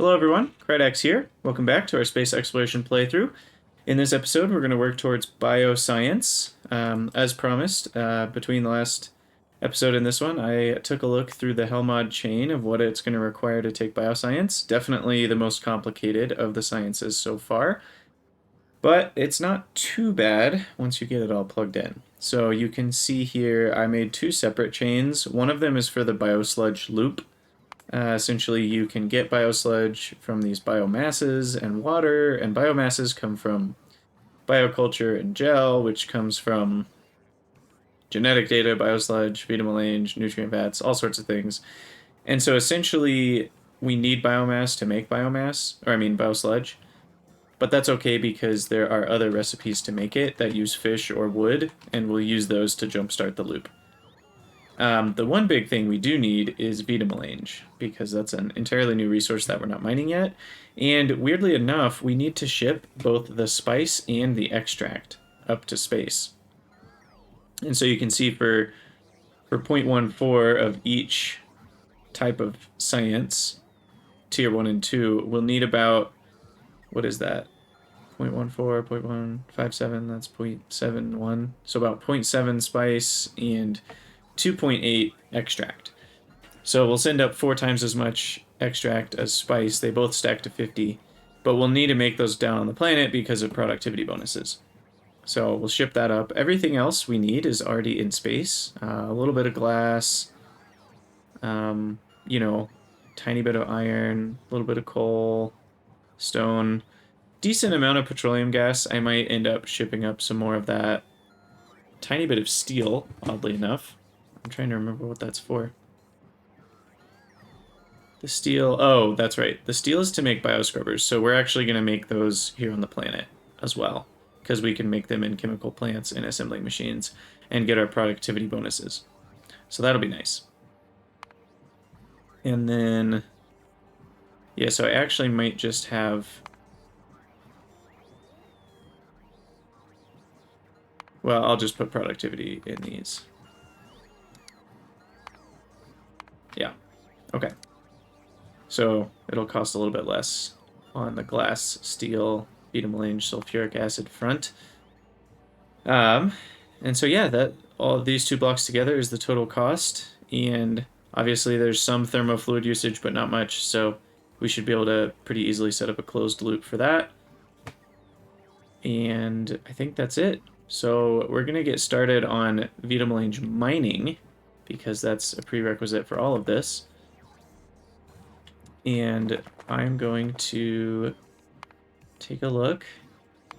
Hello everyone, Krydax here. Welcome back to our space exploration playthrough. In this episode, we're going to work towards bioscience. As promised, between the last episode and this one, I took a look through the Helmod chain of what it's going to require to take bioscience. Definitely the most complicated of the sciences so far, but it's not too bad once you get it all plugged in. So you can see here I made two separate chains. One of them is for the biosludge loop. Essentially, you can get biosludge from these biomasses and water, and biomasses come from bioculture and gel, which comes from genetic data, biosludge, vitamelange, nutrient vats, all sorts of things. And so essentially, we need biomass to make biosludge, but that's okay because there are other recipes to make it that use fish or wood, and we'll use those to jumpstart the loop. The one big thing we do need is vitamelange, because that's an entirely new resource that we're not mining yet. And weirdly enough, we need to ship both the spice and the extract up to space. And so you can see for 0.14 of each type of science, tier 1 and 2, we'll need about, what is that? 0.14, 0.157, that's 0.71. So about 0.7 spice and 2.8 extract. So we'll send up 4 times as much extract as spice. They both stack to 50, but we'll need to make those down on the planet because of productivity bonuses. So we'll ship that up. Everything else we need is already in space. A little bit of glass, tiny bit of iron, a little bit of coal, stone, decent amount of petroleum gas. I might end up shipping up some more of that. Tiny bit of steel, oddly enough. I'm trying to remember what that's for. The steel... Oh, that's right. The steel is to make bioscrubbers, so we're actually going to make those here on the planet as well, because we can make them in chemical plants and assembling machines and get our productivity bonuses. So that'll be nice. And then... yeah, so I actually might just have... well, I'll just put productivity in these. Yeah, okay. So it'll cost a little bit less on the glass, steel, vitamelange, sulfuric acid front. And so yeah, all of these 2 blocks together is the total cost. And obviously there's some thermofluid usage, but not much. So we should be able to pretty easily set up a closed loop for that. And I think that's it. So we're going to get started on vitamelange mining, because that's a prerequisite for all of this. And I'm going to take a look.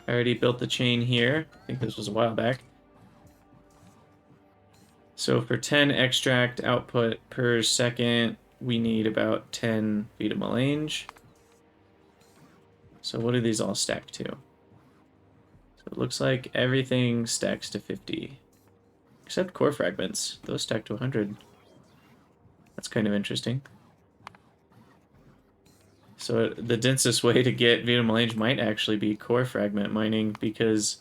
I already built the chain here. I think this was a while back. So for 10 extract output per second, we need about 10 vitamelange. So what do these all stack to? So it looks like everything stacks to 50. Except core fragments. Those stack to 100. That's kind of interesting. So the densest way to get vitamelange might actually be core fragment mining, because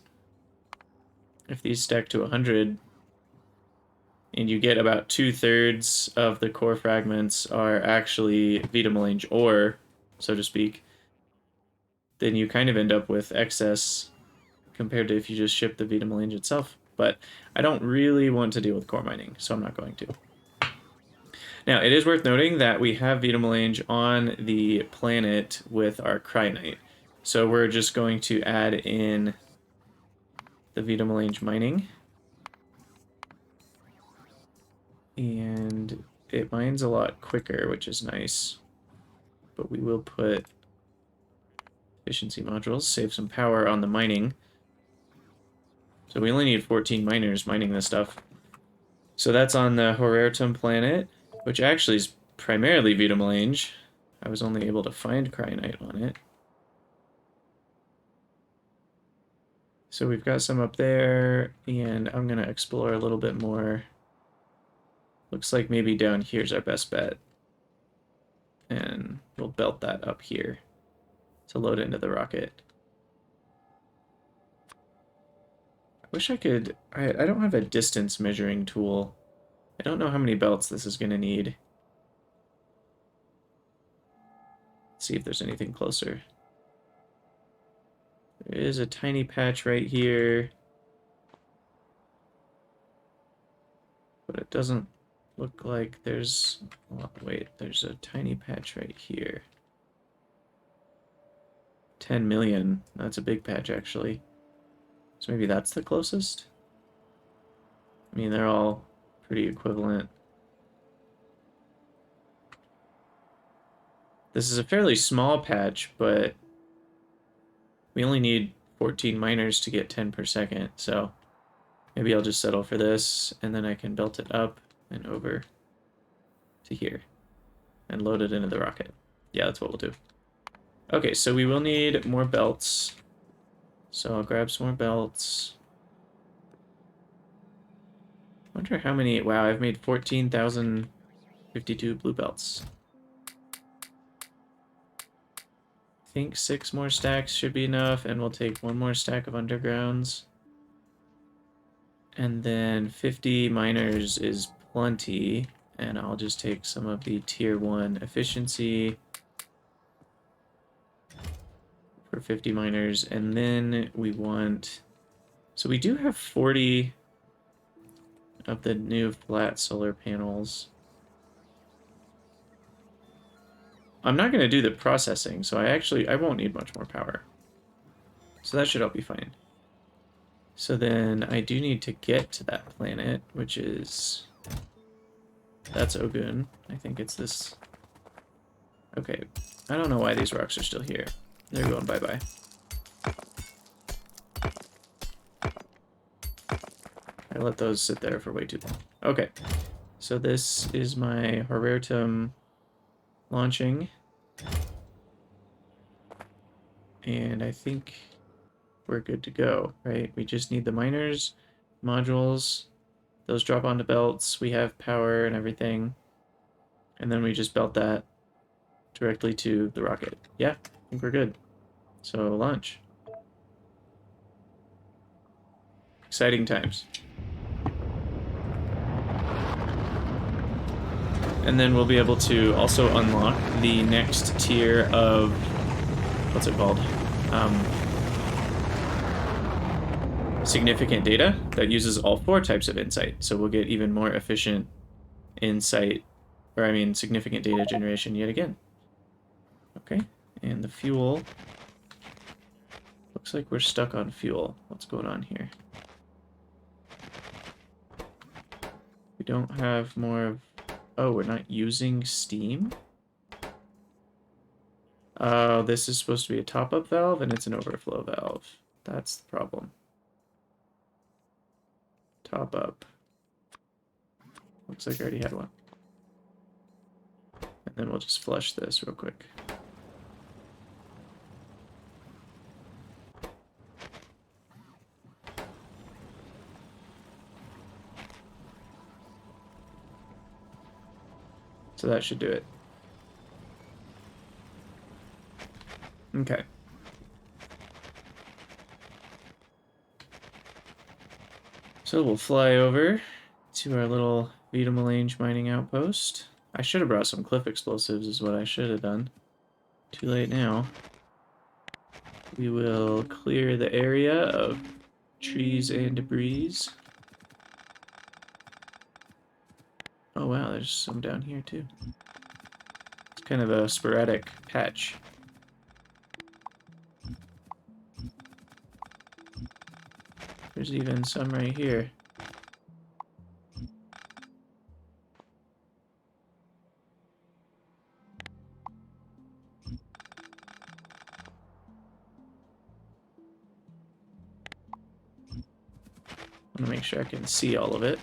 if these stack to 100 and you get about 2/3 of the core fragments are actually vitamelange ore, so to speak, then you kind of end up with excess compared to if you just ship the vitamelange itself. But I don't really want to deal with core mining, so I'm not going to. Now, it is worth noting that we have vitamelange on the planet with our Krydax. So we're just going to add in the vitamelange mining. And it mines a lot quicker, which is nice. But we will put efficiency modules, save some power on the mining. So we only need 14 miners mining this stuff. So that's on the Horertum planet, which actually is primarily vitamelange. I was only able to find Krydax on it. So we've got some up there, and I'm going to explore a little bit more. Looks like maybe down here's our best bet. And we'll belt that up here to load into the rocket. I wish I could... I don't have a distance measuring tool. I don't know how many belts this is going to need. Let's see if there's anything closer. There is a tiny patch right here. But it doesn't look like there's... Well, wait, there's a tiny patch right here. 10 million. That's a big patch, actually. So maybe that's the closest? I mean, they're all pretty equivalent. This is a fairly small patch, but we only need 14 miners to get 10 per second, so maybe I'll just settle for this, and then I can belt it up and over to here and load it into the rocket. Yeah, that's what we'll do. Okay, so we will need more belts. So I'll grab some more belts. I wonder how many... Wow, I've made 14,052 blue belts. I think 6 more stacks should be enough, and we'll take 1 more stack of undergrounds. And then 50 miners is plenty, and I'll just take some of the tier 1 efficiency for 50 miners, and then we want... So we do have 40 of the new flat solar panels. I'm not going to do the processing, so I won't need much more power. So that should all be fine. So then I do need to get to that planet, which is... That's Ogun. I think it's this... Okay, I don't know why these rocks are still here. They're going bye-bye. I let those sit there for way too long. Okay, so this is my Horertum launching. And I think we're good to go, right? We just need the miners, modules, those drop onto belts, we have power and everything. And then we just belt that directly to the rocket. Yeah, I think we're good. So, launch. Exciting times. And then we'll be able to also unlock the next tier of... What's it called? Significant data that uses all 4 types of insight. So we'll get even more efficient insight, or I mean significant data generation yet again. Okay, and the fuel. Looks like we're stuck on fuel. What's going on here? We don't have more of... Oh, we're not using steam? Oh, this is supposed to be a top-up valve, and it's an overflow valve. That's the problem. Top up. Looks like I already had one. And then we'll just flush this real quick. So that should do it. Okay. So we'll fly over to our little vitamelange mining outpost. I should have brought some cliff explosives is what I should have done. Too late now. We will clear the area of trees and debris. Oh wow, there's some down here too. It's kind of a sporadic patch. There's even some right here. I want to make sure I can see all of it.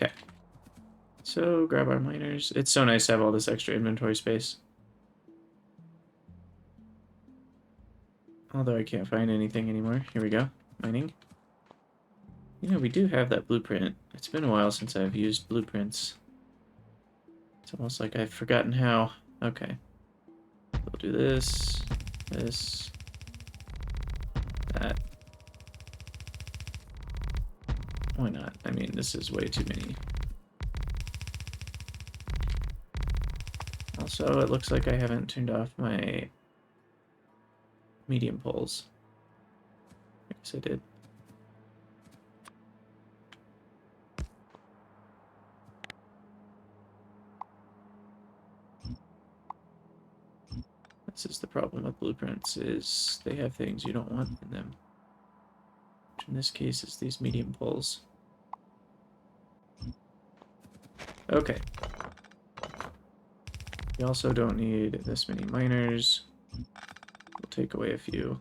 Okay. So grab our miners. It's so nice to have all this extra inventory space. Although I can't find anything anymore. Here we go. Mining. You know, we do have that blueprint. It's been a while since I've used blueprints. It's almost like I've forgotten how. Okay. We'll do this, this, that. Why not? I mean, this is way too many. Also, it looks like I haven't turned off my medium poles. I guess I did. This is the problem with blueprints, is they have things you don't want in them. Which in this case is these medium poles. Okay. We also don't need this many miners. We'll take away a few.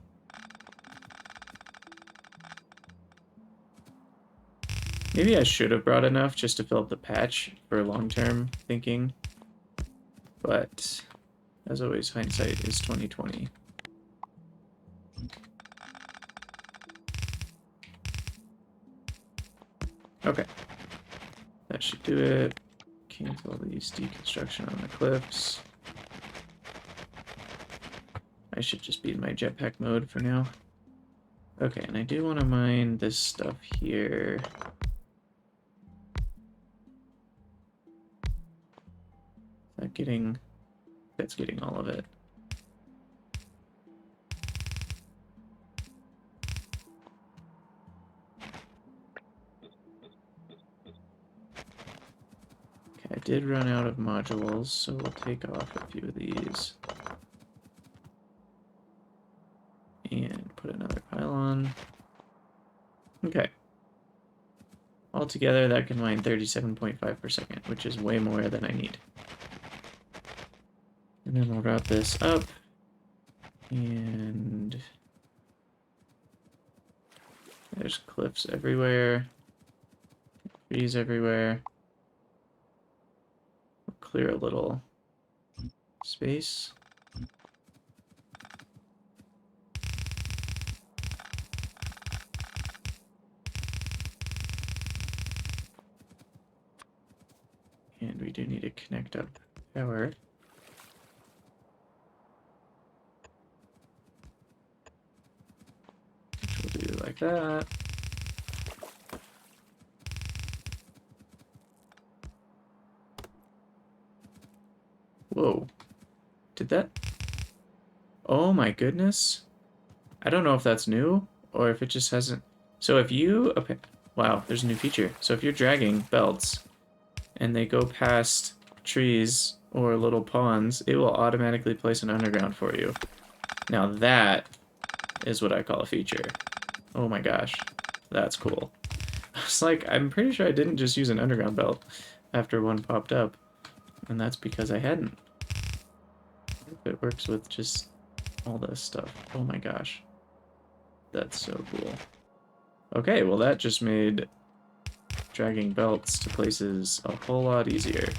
Maybe I should have brought enough just to fill up the patch for long-term thinking. But as always, hindsight is 20/20. Okay. That should do it. Cancel these deconstruction on the cliffs. I should just be in my jetpack mode for now. Okay, and I do want to mine this stuff here. That's getting all of it. Okay, I did run out of modules, so we'll take off a few of these. And put another pylon. Okay. Altogether, that can mine 37.5 per second, which is way more than I need. And then we'll wrap this up. And there's cliffs everywhere. Trees everywhere. We'll clear a little space. And we do need to connect up power. Which we'll do like that. Whoa. Did that? Oh my goodness. I don't know if that's new or if it just hasn't. So if you... Okay. Wow, there's a new feature. So if you're dragging belts and they go past trees or little ponds, it will automatically place an underground for you. Now that is what I call a feature. Oh my gosh, that's cool. I was like, I'm pretty sure I didn't just use an underground belt after one popped up, and that's because I hadn't. If it works with just all this stuff. Oh my gosh, that's so cool. Okay, well that just made dragging belts to places a whole lot easier.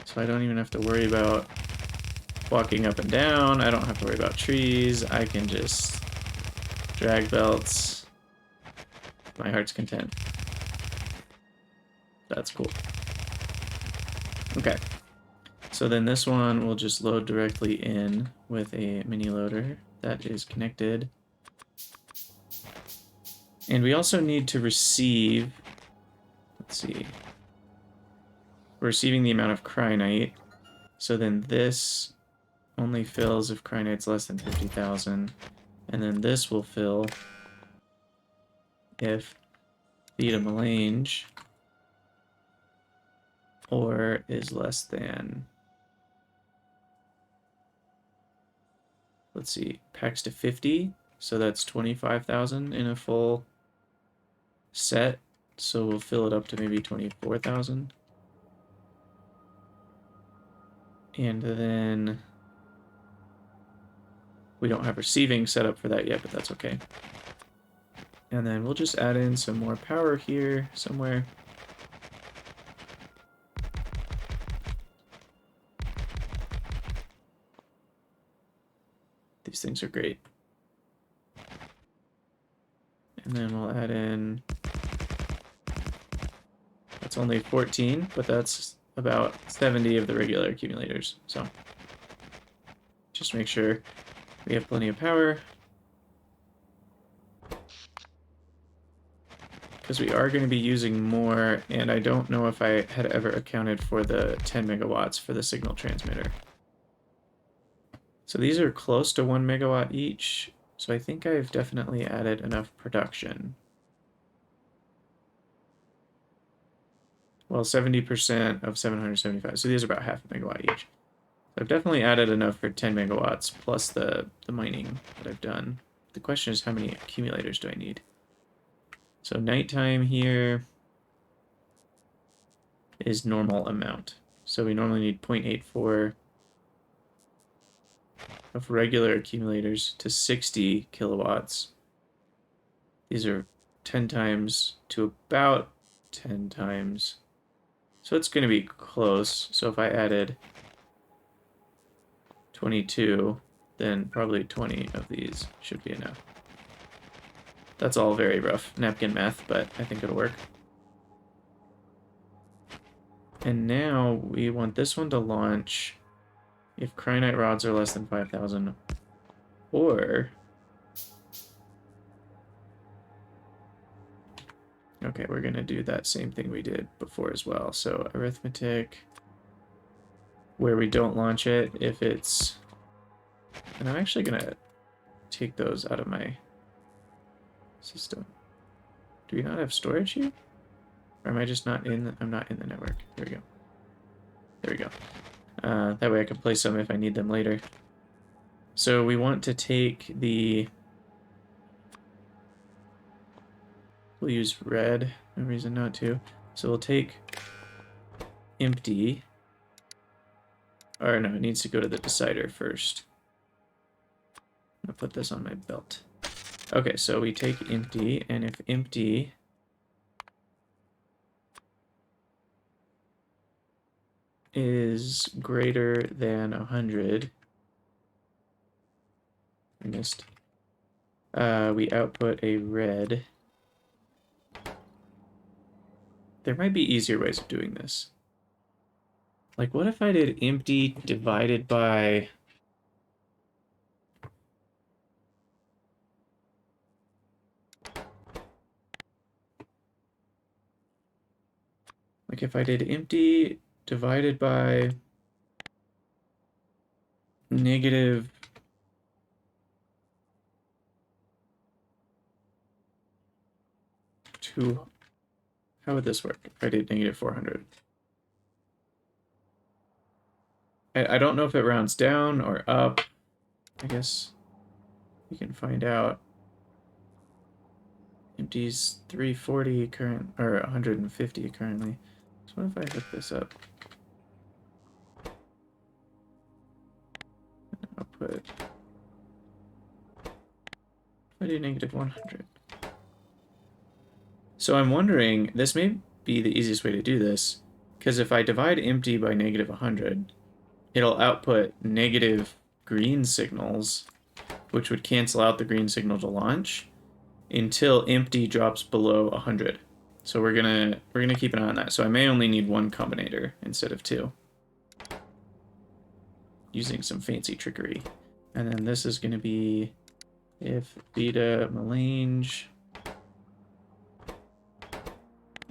So I don't even have to worry about walking up and down. I don't have to worry about trees. I can just drag belts. My heart's content. That's cool. Okay. So then this one will just load directly in with a mini loader that is connected. And we also need to receive, let's see, we're receiving the amount of Krynite. So then this only fills if Krynite's less than 50,000. And then this will fill if vitamelange or is less than, let's see, packs to 50. So that's 25,000 in a full set. So we'll fill it up to maybe 24,000. And then we don't have receiving set up for that yet, but that's okay. And then we'll just add in some more power here somewhere. These things are great. And then we'll add in, that's only 14, but that's about 70 of the regular accumulators. So just make sure we have plenty of power. because we are going to be using more, and I don't know if I had ever accounted for the 10 megawatts for the signal transmitter. So these are close to 1 megawatt each, so I think I've definitely added enough production. Well, 70% of 775, so these are about half a megawatt each. So I've definitely added enough for 10 megawatts plus the mining that I've done. The question is, how many accumulators do I need? So nighttime here is normal amount. So we normally need 0.84 of regular accumulators to 60 kilowatts. These are 10 times to about 10 times. So it's going to be close. So if I added 22, then probably 20 of these should be enough. That's all very rough napkin math, but I think it'll work. And now we want this one to launch if Krynite rods are less than 5,000, or... Okay, we're going to do that same thing we did before as well. So arithmetic, where we don't launch it if it's... And I'm actually going to take those out of my system. Do we not have storage here? Or am I just not in? I'm not in the network. There we go. There we go. That way I can play some if I need them later. So we want to take the... We'll use red. No reason not to. So we'll take empty. Or no, it needs to go to the decider first. I'm going to put this on my belt. Okay, so we take empty, and if empty is greater than 100, I missed, we output a red. There might be easier ways of doing this. Like, what if I did empty divided by... Like, if I did empty divided by negative... two... How would this work if I did negative 400? I don't know if it rounds down or up. I guess we can find out. Empty's 340 current, or 150 currently. So what if I hook this up? Output. If I do negative 100. So I'm wondering, this may be the easiest way to do this, because if I divide empty by negative 100, it'll output negative green signals, which would cancel out the green signal to launch until empty drops below 100. So we're gonna keep an eye on that. So I may only need one combinator instead of two, using some fancy trickery. And then this is gonna be if Vita melange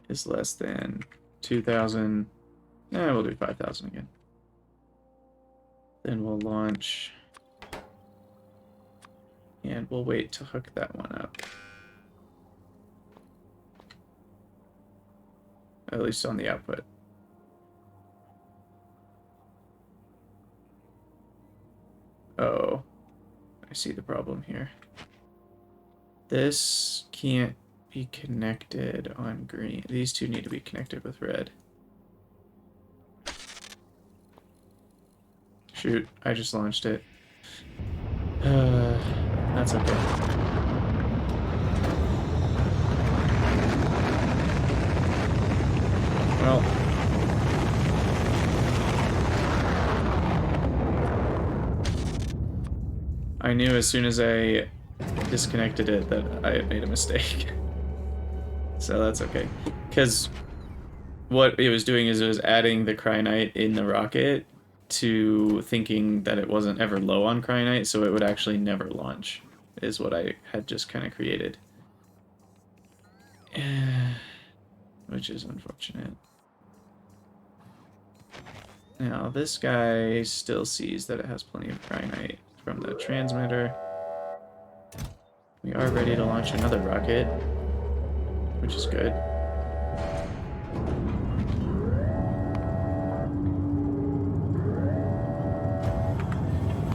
is less than 2,000. We'll do 5,000 again. Then we'll launch, and we'll wait to hook that one up. At least on the output. Oh, I see the problem here. This can't be connected on green. These two need to be connected with red. Shoot, I just launched it. That's okay. Well, I knew as soon as I disconnected it that I had made a mistake. So that's okay. Because what it was doing is it was adding the Krynite in the rocket to thinking that it wasn't ever low on Krynite, so it would actually never launch, is what I had just kind of created. Which is unfortunate. Now, this guy still sees that it has plenty of cryonite from the transmitter. We are ready to launch another rocket, which is good.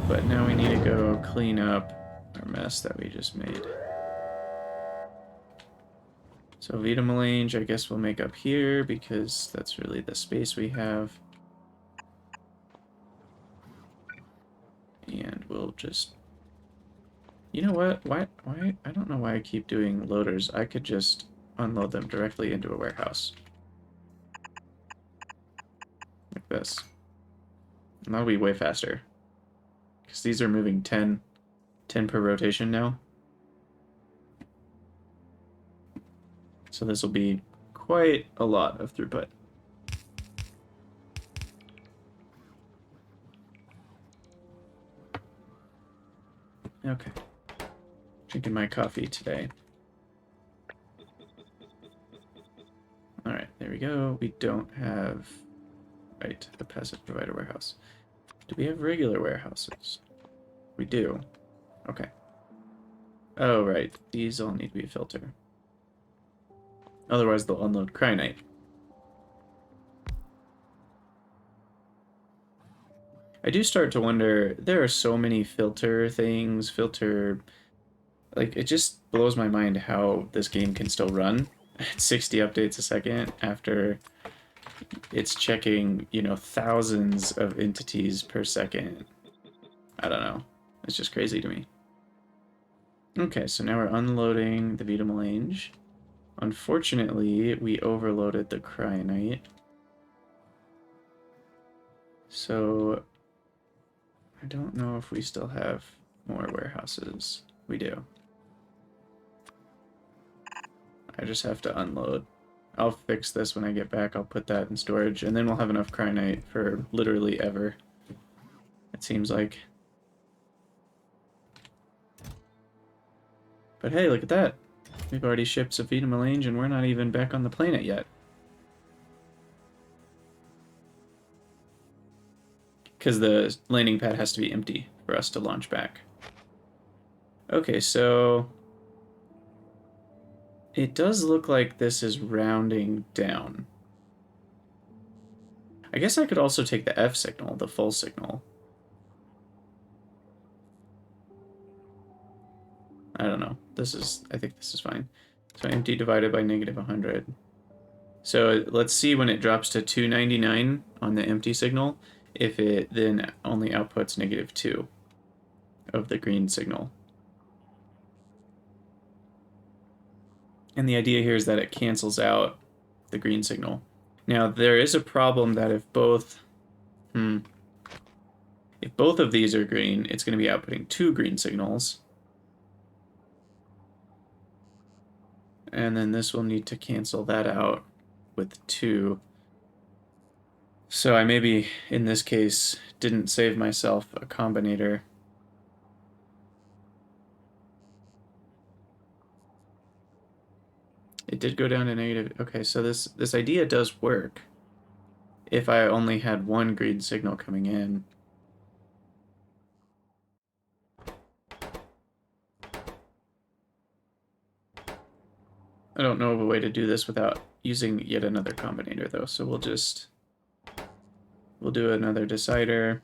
But now we need to go clean up our mess that we just made. So vitamelange, I guess we'll make up here because that's really the space we have. And we'll just... You know what? Why? I don't know why I keep doing loaders. I could just unload them directly into a warehouse. Like this. And that'll be way faster. Because these are moving 10 per rotation now. So this will be quite a lot of throughput. Okay. Drinking my coffee today. Alright, there we go. We don't have... Right, the passive provider warehouse. Do we have regular warehouses? We do. Okay. Oh, right. These all need to be a filter. Otherwise, they'll unload cryonite. I do start to wonder, there are so many filter things, like, it just blows my mind how this game can still run at 60 updates a second after it's checking, you know, thousands of entities per second. I don't know. It's just crazy to me. Okay, so now we're unloading the vitamelange. Unfortunately, we overloaded the cryonite. So I don't know if we still have more warehouses. We do. I just have to unload. I'll fix this when I get back. I'll put that in storage, and then we'll have enough cryonite for literally ever. It seems like. But hey, look at that. We've already shipped some vitamelange, and we're not even back on the planet yet. Because the landing pad has to be empty for us to launch back. Okay, so it does look like this is rounding down. I guess I could also take the F signal, the full signal. I don't know. I think this is fine. So empty divided by -100. So let's see when it drops to 299 on the empty signal, if it then only outputs -2 of the green signal. And the idea here is that it cancels out the green signal. Now, there is a problem that if both of these are green, it's going to be outputting 2 green signals. And then this will need to cancel that out with 2. So I maybe, in this case, didn't save myself a combinator. It did go down to negative. Okay, so this idea does work if I only had 1 green signal coming in. I don't know of a way to do this without using yet another combinator, though, so we'll do another decider.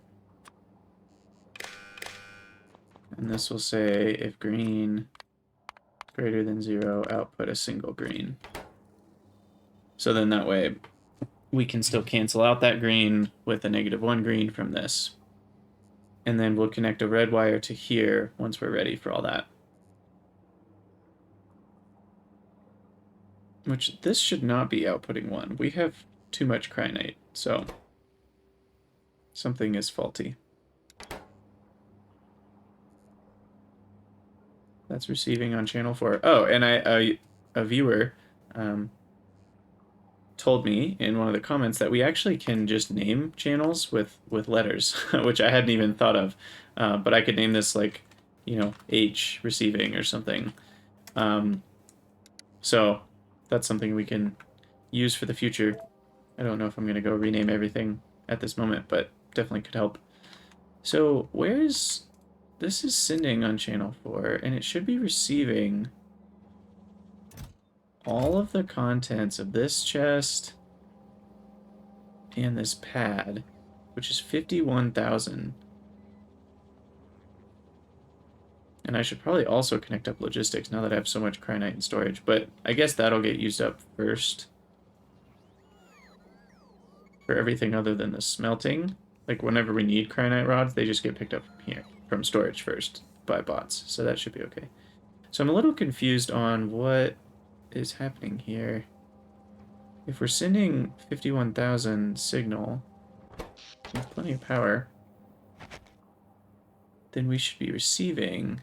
And this will say if green greater than 0, output a single green. So then that way we can still cancel out that green with a -1 green from this. And then we'll connect a red wire to here once we're ready for all that. Which this should not be outputting 1. We have too much cryonite, so something is faulty. That's receiving on channel 4. Oh, and a viewer told me in one of the comments that we actually can just name channels with letters, which I hadn't even thought of. But I could name this, like, you know, H receiving or something. So that's something we can use for the future. I don't know if I'm going to go rename everything at this moment, but definitely could help. So where's... This is sending on channel 4, and it should be receiving all of the contents of this chest and this pad, which is 51,000. And I should probably also connect up logistics now that I have so much Krynite in storage, but I guess that'll get used up first. For everything other than the smelting. Like whenever we need Krynite rods, they just get picked up from here, from storage first by bots, so that should be okay. So I'm a little confused on what is happening here. If we're sending 51,000 signal with plenty of power, then we should be receiving...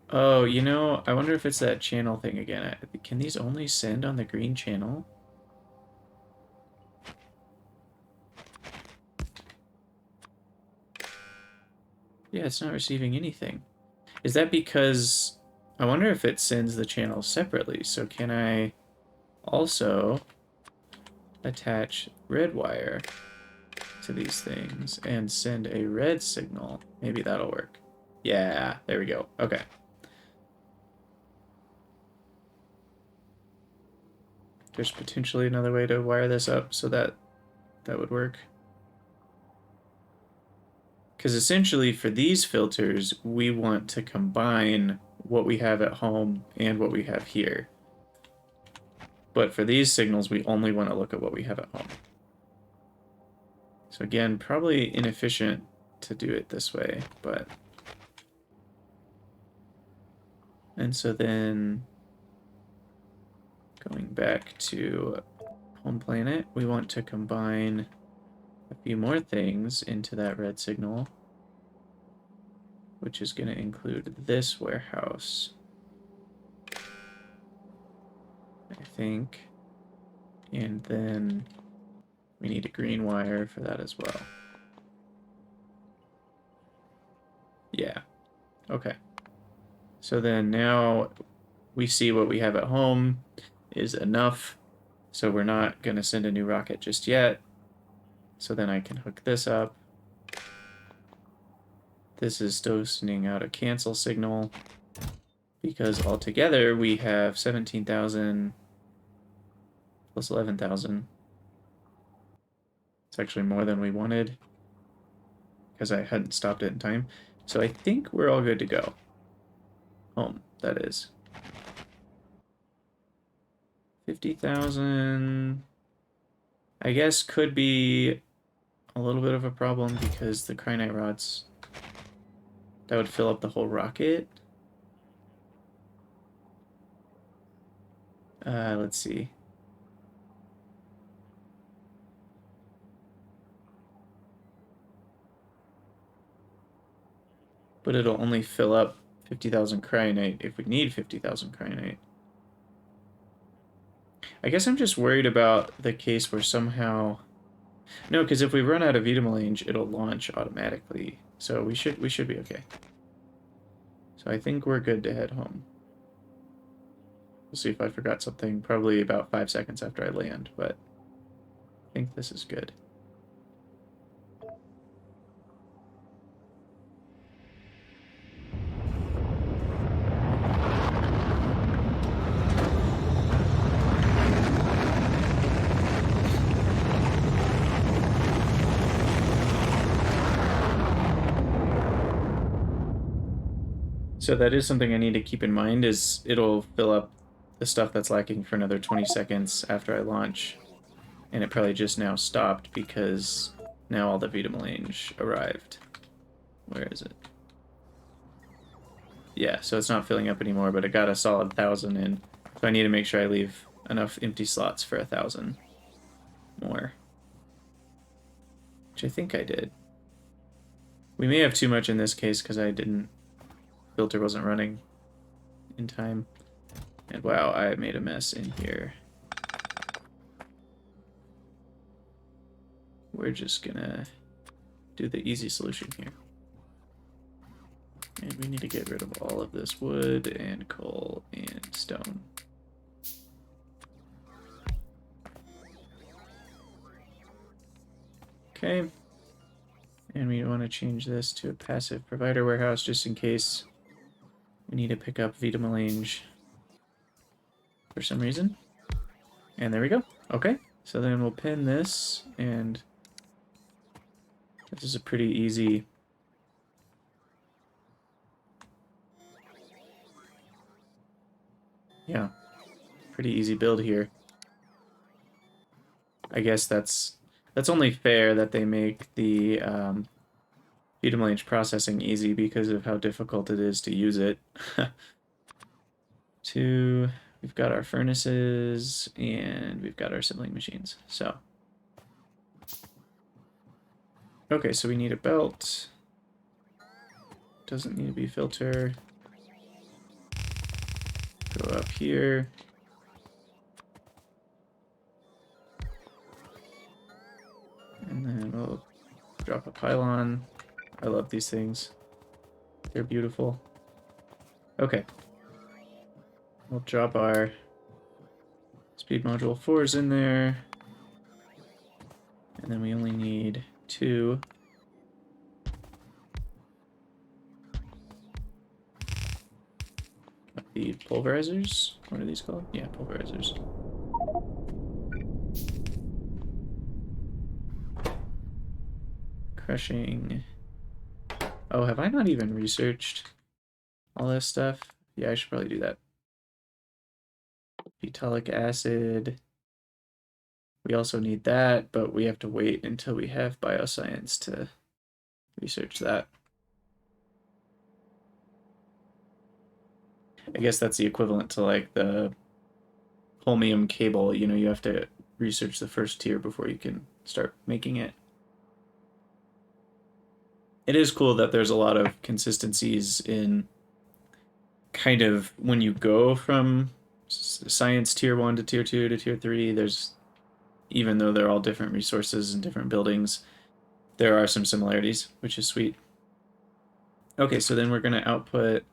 Oh, you know, I wonder if it's that channel thing again. Can these only send on the green channel? Yeah, it's not receiving anything. Is that because... I wonder if it sends the channels separately. So can I also attach red wire to these things and send a red signal? Maybe that'll work. Yeah, there we go. Okay. There's potentially another way to wire this up so that would work. Because essentially for these filters, we want to combine what we have at home and what we have here. But for these signals, we only want to look at what we have at home. So again, probably inefficient to do it this way, but... And so then, going back to home planet, we want to combine a few more things into that red signal, which is going to include this warehouse, I think, and then we need a green wire for that as well. Yeah, okay. So then now we see what we have at home is enough, so we're not going to send a new rocket just yet. So then I can hook this up. This is still sending out a cancel signal because altogether we have 17,000 plus 11,000. It's actually more than we wanted because I hadn't stopped it in time. So I think we're all good to go. Home, that is. 50,000, I guess, could be a little bit of a problem because the Krynite rods, that would fill up the whole rocket. Let's see. But it'll only fill up 50,000 Krynite if we need 50,000 Krynite. I guess I'm just worried about the case where somehow... No, because if we run out of vitamelange, it'll launch automatically. So we should be okay. So I think we're good to head home. We'll see if I forgot something probably about 5 seconds after I land, but I think this is good. So that is something I need to keep in mind, is it'll fill up the stuff that's lacking for another 20 seconds after I launch. And it probably just now stopped because now all the vitamelange arrived. Where is it? Yeah, so it's not filling up anymore, but it got a solid 1,000 in. So I need to make sure I leave enough empty slots for 1,000 more. Which I think I did. We may have too much in this case because I didn't... Filter wasn't running in time. And wow, I made a mess in here. We're just gonna do the easy solution here. And we need to get rid of all of this wood and coal and stone. Okay. And we want to change this to a passive provider warehouse just in case we need to pick up vitamelange for some reason. And there we go. Okay. So then we'll pin this, and this is a pretty easy... Yeah. Pretty easy build here. I guess that's only fair that they make the vitamelange processing easy because of how difficult it is to use it. We've got our furnaces and we've got our assembling machines. So, okay, so we need a belt. Doesn't need to be filter. Go up here. And then we'll drop a pylon. I love these things. They're beautiful. Okay. We'll drop our speed module 4s in there. And then we only need 2. The pulverizers? What are these called? Yeah, pulverizers. Crushing. Oh, have I not even researched all this stuff? Yeah, I should probably do that. Butylic acid. We also need that, but we have to wait until we have bioscience to research that. I guess that's the equivalent to like the holmium cable. You know, you have to research the first tier before you can start making it. It is cool that there's a lot of consistencies in kind of when you go from science tier 1 to tier 2 to tier 3, there's, even though they're all different resources and different buildings, there are some similarities, which is sweet. Okay, so then we're going to output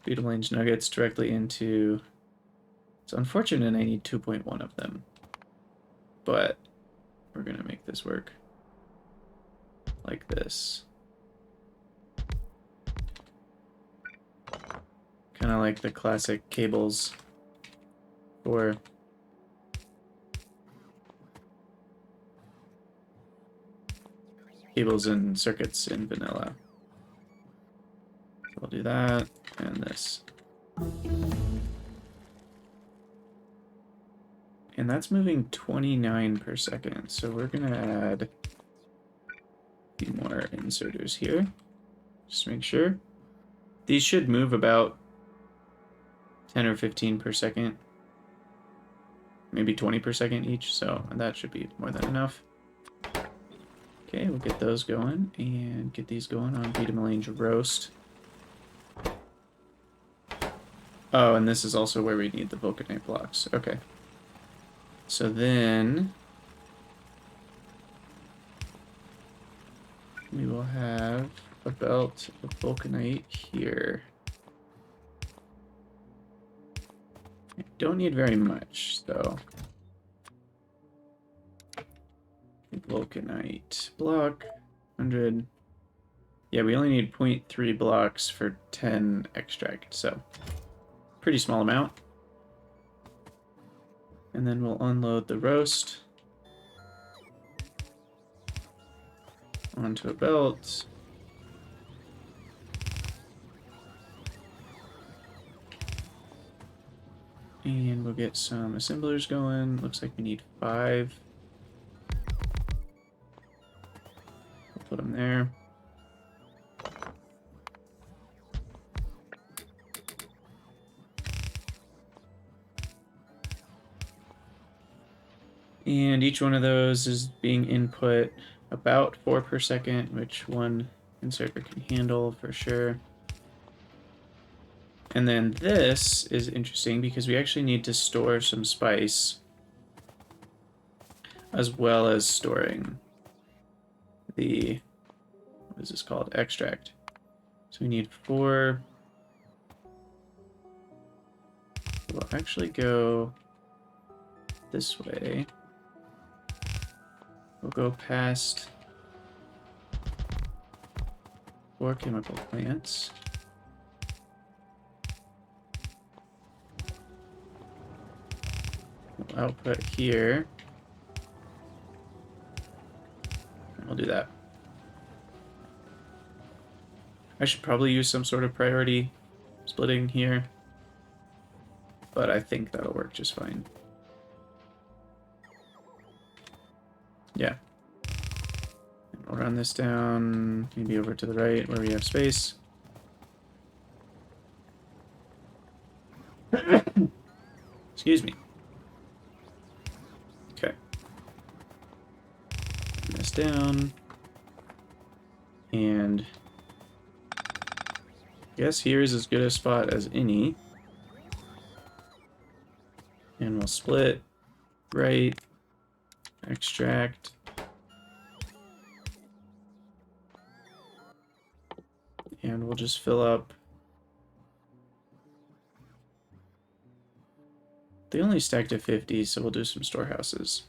vitamelange nuggets directly into... It's unfortunate I need 2.1 of them, but we're going to make this work like this. Kind of like the classic cables for cables and circuits in vanilla. So I'll do that and this. And that's moving 29 per second. So we're going to add a few more inserters here. Just to make sure. These should move about 10 or 15 per second. Maybe 20 per second each. So that should be more than enough. Okay, we'll get those going and get these going on vitamelange roast. Oh, and this is also where we need the vulcanite blocks. Okay. So then we will have a belt of vulcanite here. I don't need very much, though. Vulcanite block, 100. Yeah, we only need 0.3 blocks for 10 extract, so pretty small amount. And then we'll unload the roast onto a belt. And we'll get some assemblers going. Looks like we need 5. We'll put them there. And each one of those is being input about 4 per second, which one inserter can handle for sure. And then this is interesting because we actually need to store some spice as well as storing the, what is this called? Extract. So we need 4. We'll actually go this way. We'll go past 4 chemical plants. We'll output here. And we'll do that. I should probably use some sort of priority splitting here, but I think that'll work just fine. Yeah. And we'll run this down, maybe over to the right where we have space. Excuse me. Okay. Run this down. And I guess here is as good a spot as any. And we'll split, right, extract, and we'll just fill up. They only stack to 50, so we'll do some storehouses.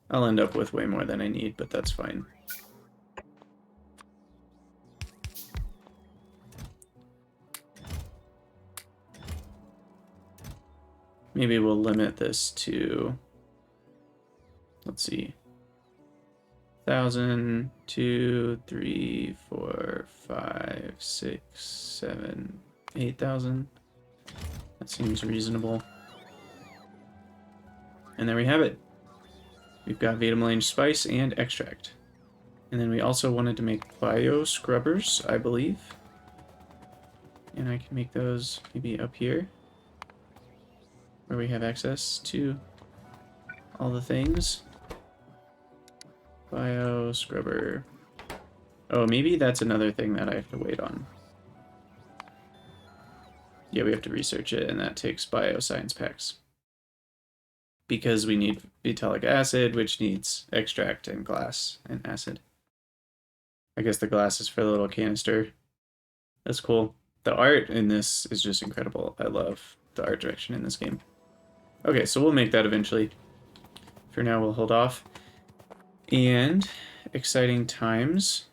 I'll end up with way more than I need, but that's fine. Maybe we'll limit this to, let's see, 1,000, 2, 3, 4, 5, 6, 7, 8,000. That seems reasonable. And there we have it. We've got vitamelange spice and extract. And then we also wanted to make bio scrubbers, I believe. And I can make those maybe up here, where we have access to all the things. Bio scrubber. Oh, maybe that's another thing that I have to wait on. Yeah, we have to research it, and that takes bioscience packs. Because we need vitalic acid, which needs extract and glass and acid. I guess the glass is for the little canister. That's cool. The art in this is just incredible. I love the art direction in this game. Okay, so we'll make that eventually. For now, we'll hold off. And exciting times.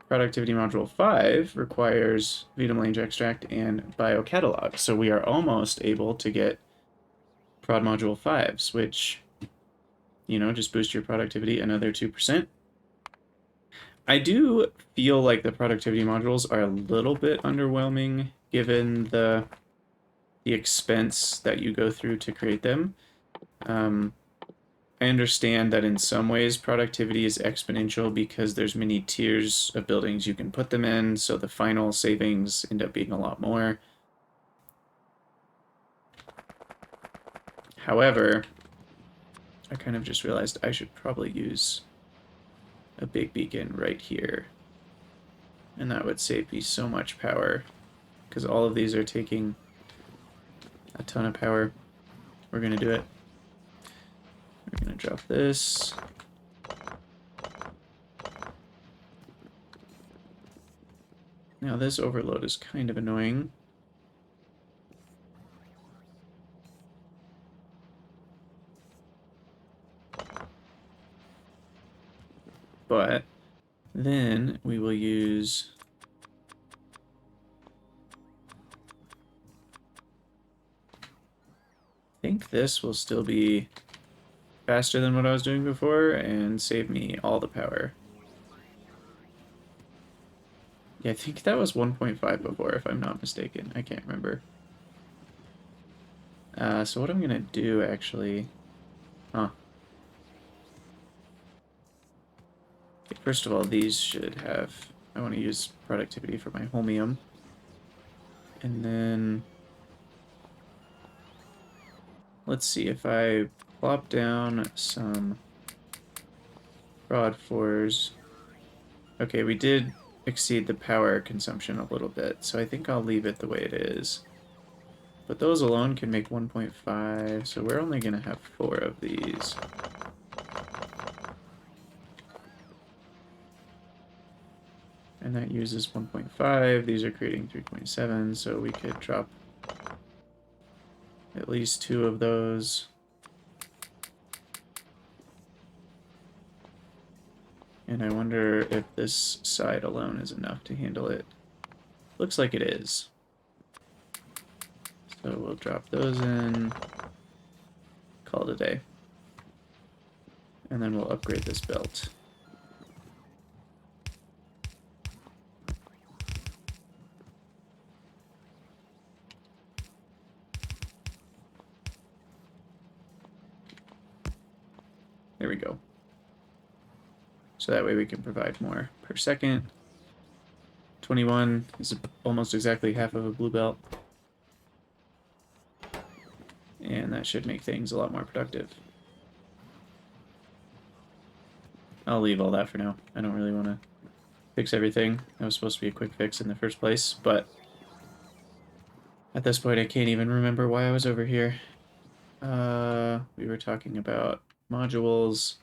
Productivity Module 5 requires vitamelange extract and biocatalog. So we are almost able to get Prod Module 5s, which, you know, just boost your productivity another 2%. I do feel like the productivity modules are a little bit underwhelming given the expense that you go through to create them. I understand that in some ways productivity is exponential because there's many tiers of buildings you can put them in, so the final savings end up being a lot more. However, I kind of just realized I should probably use a big beacon right here, and that would save me so much power because all of these are taking a ton of power. We're going to do it. We're going to drop this. Now this overload is kind of annoying. But then we will use I think this will still be faster than what I was doing before and save me all the power. Yeah, I think that was 1.5 before, if I'm not mistaken. I can't remember. So what I'm going to do, actually... Okay, first of all, these should have... I want to use productivity for my holmium. And then... let's see, if I plop down some Prod 4s... Okay, we did exceed the power consumption a little bit, so I think I'll leave it the way it is. But those alone can make 1.5, so we're only going to have 4 of these. And that uses 1.5. These are creating 3.7, so we could drop at least 2 of those. And I wonder if this side alone is enough to handle it. Looks like it is. So we'll drop those in, call it a day. And then we'll upgrade this belt. There we go. So that way we can provide more per second. 21 is almost exactly half of a blue belt. And that should make things a lot more productive. I'll leave all that for now. I don't really want to fix everything. That was supposed to be a quick fix in the first place, but at this point I can't even remember why I was over here. We were talking about modules.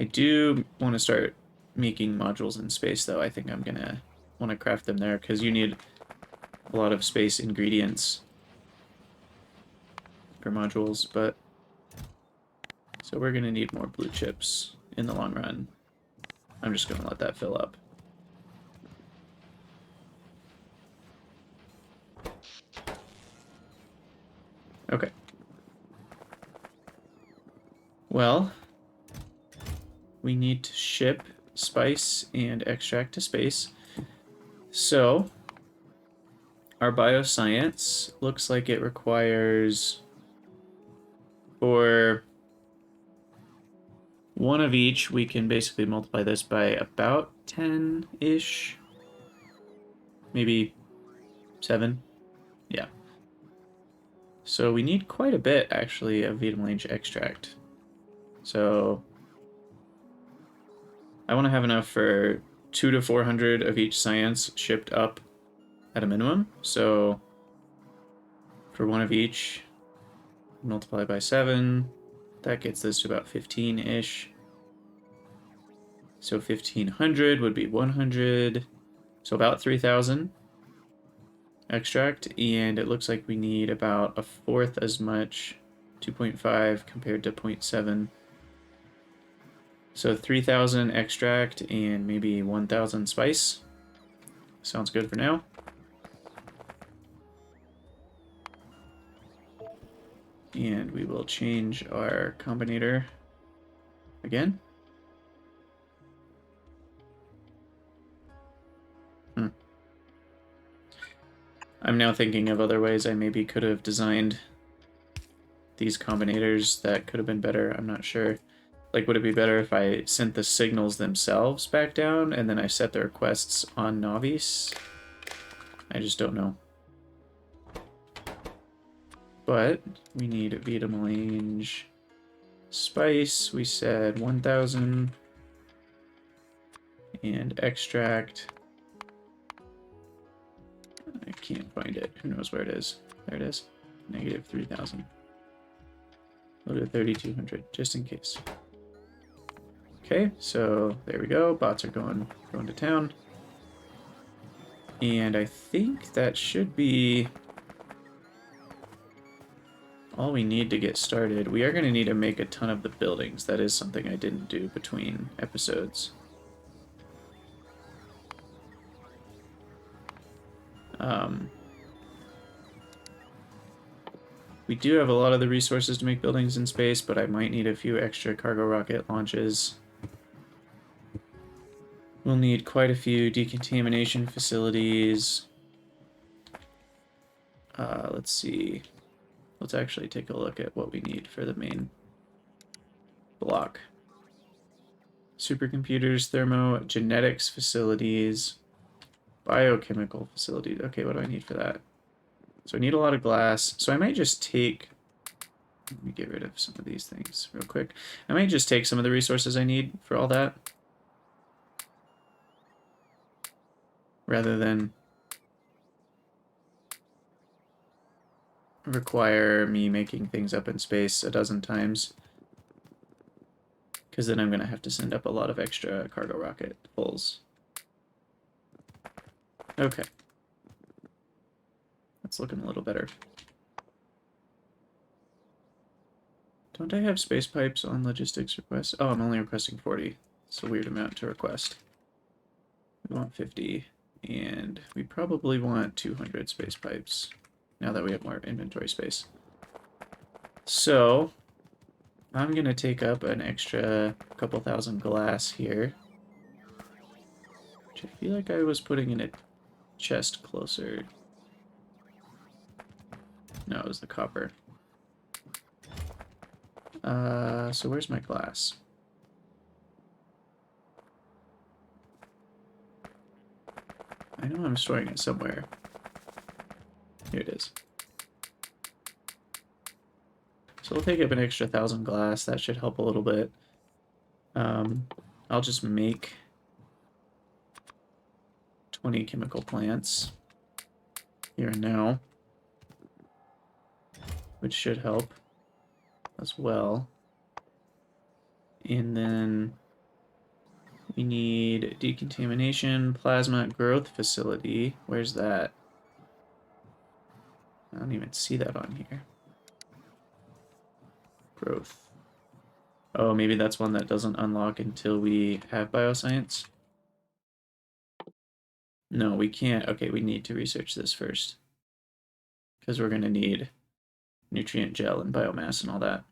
I do want to start making modules in space, though. I think I'm gonna want to craft them there, because you need a lot of space ingredients for modules, but... So we're gonna need more blue chips in the long run. I'm just gonna let that fill up. Okay. Well, we need to ship spice and extract to space. So, our bioscience looks like it requires, for one of each, we can basically multiply this by about 10-ish. Maybe 7. Yeah. So we need quite a bit, actually, of vitamelange extract. So I want to have enough for 200 to 400 of each science shipped up at a minimum. So for one of each, multiply by 7. That gets this to about 15-ish. So 1,500 would be 100. So about 3,000 extract. And it looks like we need about a fourth as much, 2.5 compared to 0.7. So 3,000 extract and maybe 1,000 spice. Sounds good for now. And we will change our combinator again. I'm now thinking of other ways I maybe could have designed these combinators that could have been better. I'm not sure. Like, would it be better if I sent the signals themselves back down and then I set the requests on Navis? I just don't know. But we need vitamelange spice. We said 1,000. And extract. I can't find it. Who knows where it is? There it is. Negative 3,000. Load to 3,200, just in case. Okay, so there we go. Bots are going to town. And I think that should be all we need to get started. We are going to need to make a ton of the buildings. That is something I didn't do between episodes. We do have a lot of the resources to make buildings in space, but I might need a few extra cargo rocket launches. We'll need quite a few decontamination facilities. Let's see. Let's actually take a look at what we need for the main block. Supercomputers, thermogenetics facilities, biochemical facilities. Okay, what do I need for that? So I need a lot of glass. So I might just take... Let me get rid of some of these things real quick. I might just take some of the resources I need for all that, rather than require me making things up in space a dozen times. because then I'm going to have to send up a lot of extra cargo rocket fulls. Okay. That's looking a little better. Don't I have space pipes on logistics requests? Oh, I'm only requesting 40. It's a weird amount to request. We want 50, and we probably want 200 space pipes now that we have more inventory space. So, I'm going to take up an extra couple thousand glass here, which I feel like I was putting in a chest closer. No, it was the copper. So where's my glass? I know I'm storing it somewhere. Here it is. So we'll take up an extra 1,000 glass. That should help a little bit. I'll just make 20 chemical plants here and now, which should help as well. And then we need decontamination, plasma growth facility. Where's that? I don't even see that on here. Growth. Oh, maybe that's one that doesn't unlock until we have bioscience? No, we can't. Okay, we need to research this first, because we're going to need nutrient gel and biomass and all that.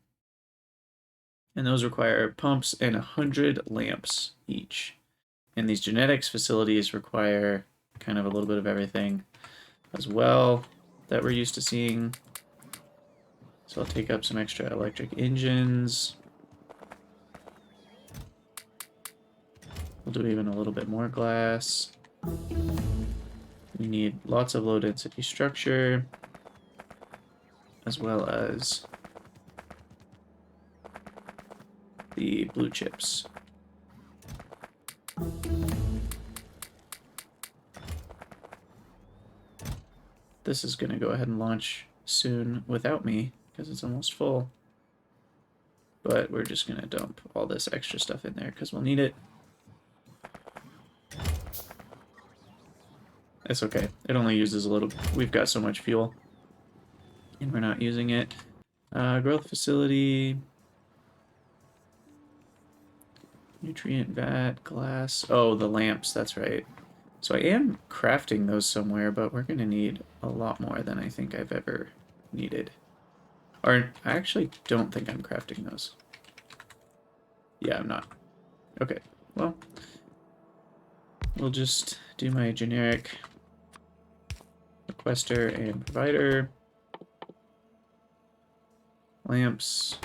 And those require pumps and 100 lamps each. And these genetics facilities require kind of a little bit of everything as well that we're used to seeing. So I'll take up some extra electric engines. We'll do even a little bit more glass. We need lots of low density structure, as well as the blue chips. This is going to go ahead and launch soon without me, because it's almost full. But we're just going to dump all this extra stuff in there, because we'll need it. It's okay. It only uses a little. We've got so much fuel, and we're not using it. Growth facility. Nutrient vat, glass. Oh, the lamps, that's right. So I am crafting those somewhere, but we're going to need a lot more than I think I've ever needed. Or, I actually don't think I'm crafting those. Yeah, I'm not. Okay, well, we'll just do my generic requester and provider. Lamps.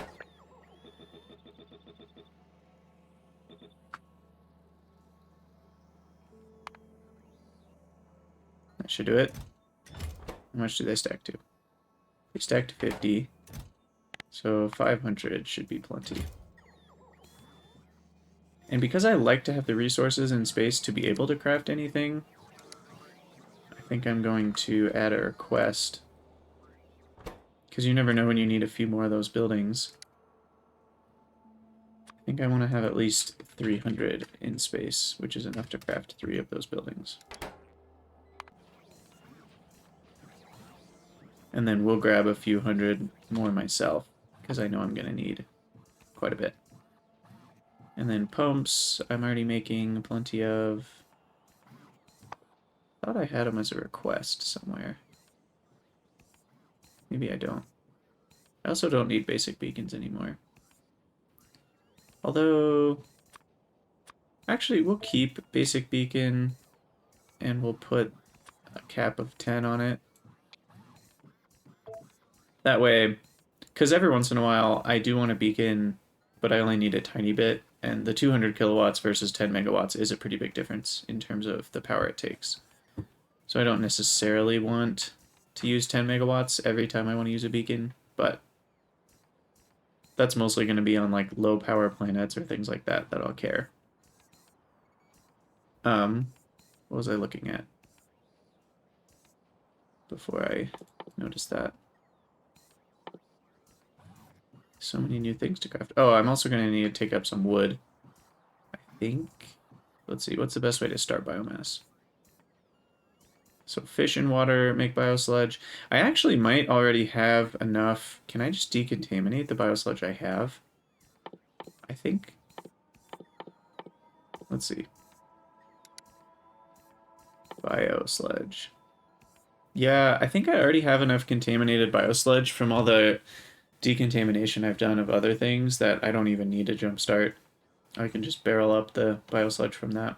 That should do it. How much do they stack to? They stack to 50. So 500 should be plenty. And because I like to have the resources and space to be able to craft anything, I think I'm going to add a request. Because you never know when you need a few more of those buildings. I think I want to have at least 300 in space, which is enough to craft 3 of those buildings. And then we'll grab a few hundred more myself, because I know I'm going to need quite a bit. And then pumps, I'm already making plenty of. I thought I had them as a request somewhere. Maybe I don't. I also don't need basic beacons anymore. Although, actually, we'll keep basic beacon, and we'll put a cap of 10 on it. That way, because every once in a while, I do want a beacon, but I only need a tiny bit, and the 200 kilowatts versus 10 megawatts is a pretty big difference in terms of the power it takes. So I don't necessarily want to use 10 megawatts every time I want to use a beacon, but that's mostly going to be on like low power planets or things like that I'll care. What was I looking at before I noticed that? So many new things to craft. Oh, I'm also going to need to take up some wood. I think. Let's see, what's the best way to start biomass? So fish in water, make biosludge. I actually might already have enough. Can I just decontaminate the biosludge I have? I think. Let's see. Biosludge. Yeah, I think I already have enough contaminated biosludge from all the decontamination I've done of other things that I don't even need to jumpstart. I can just barrel up the biosludge from that.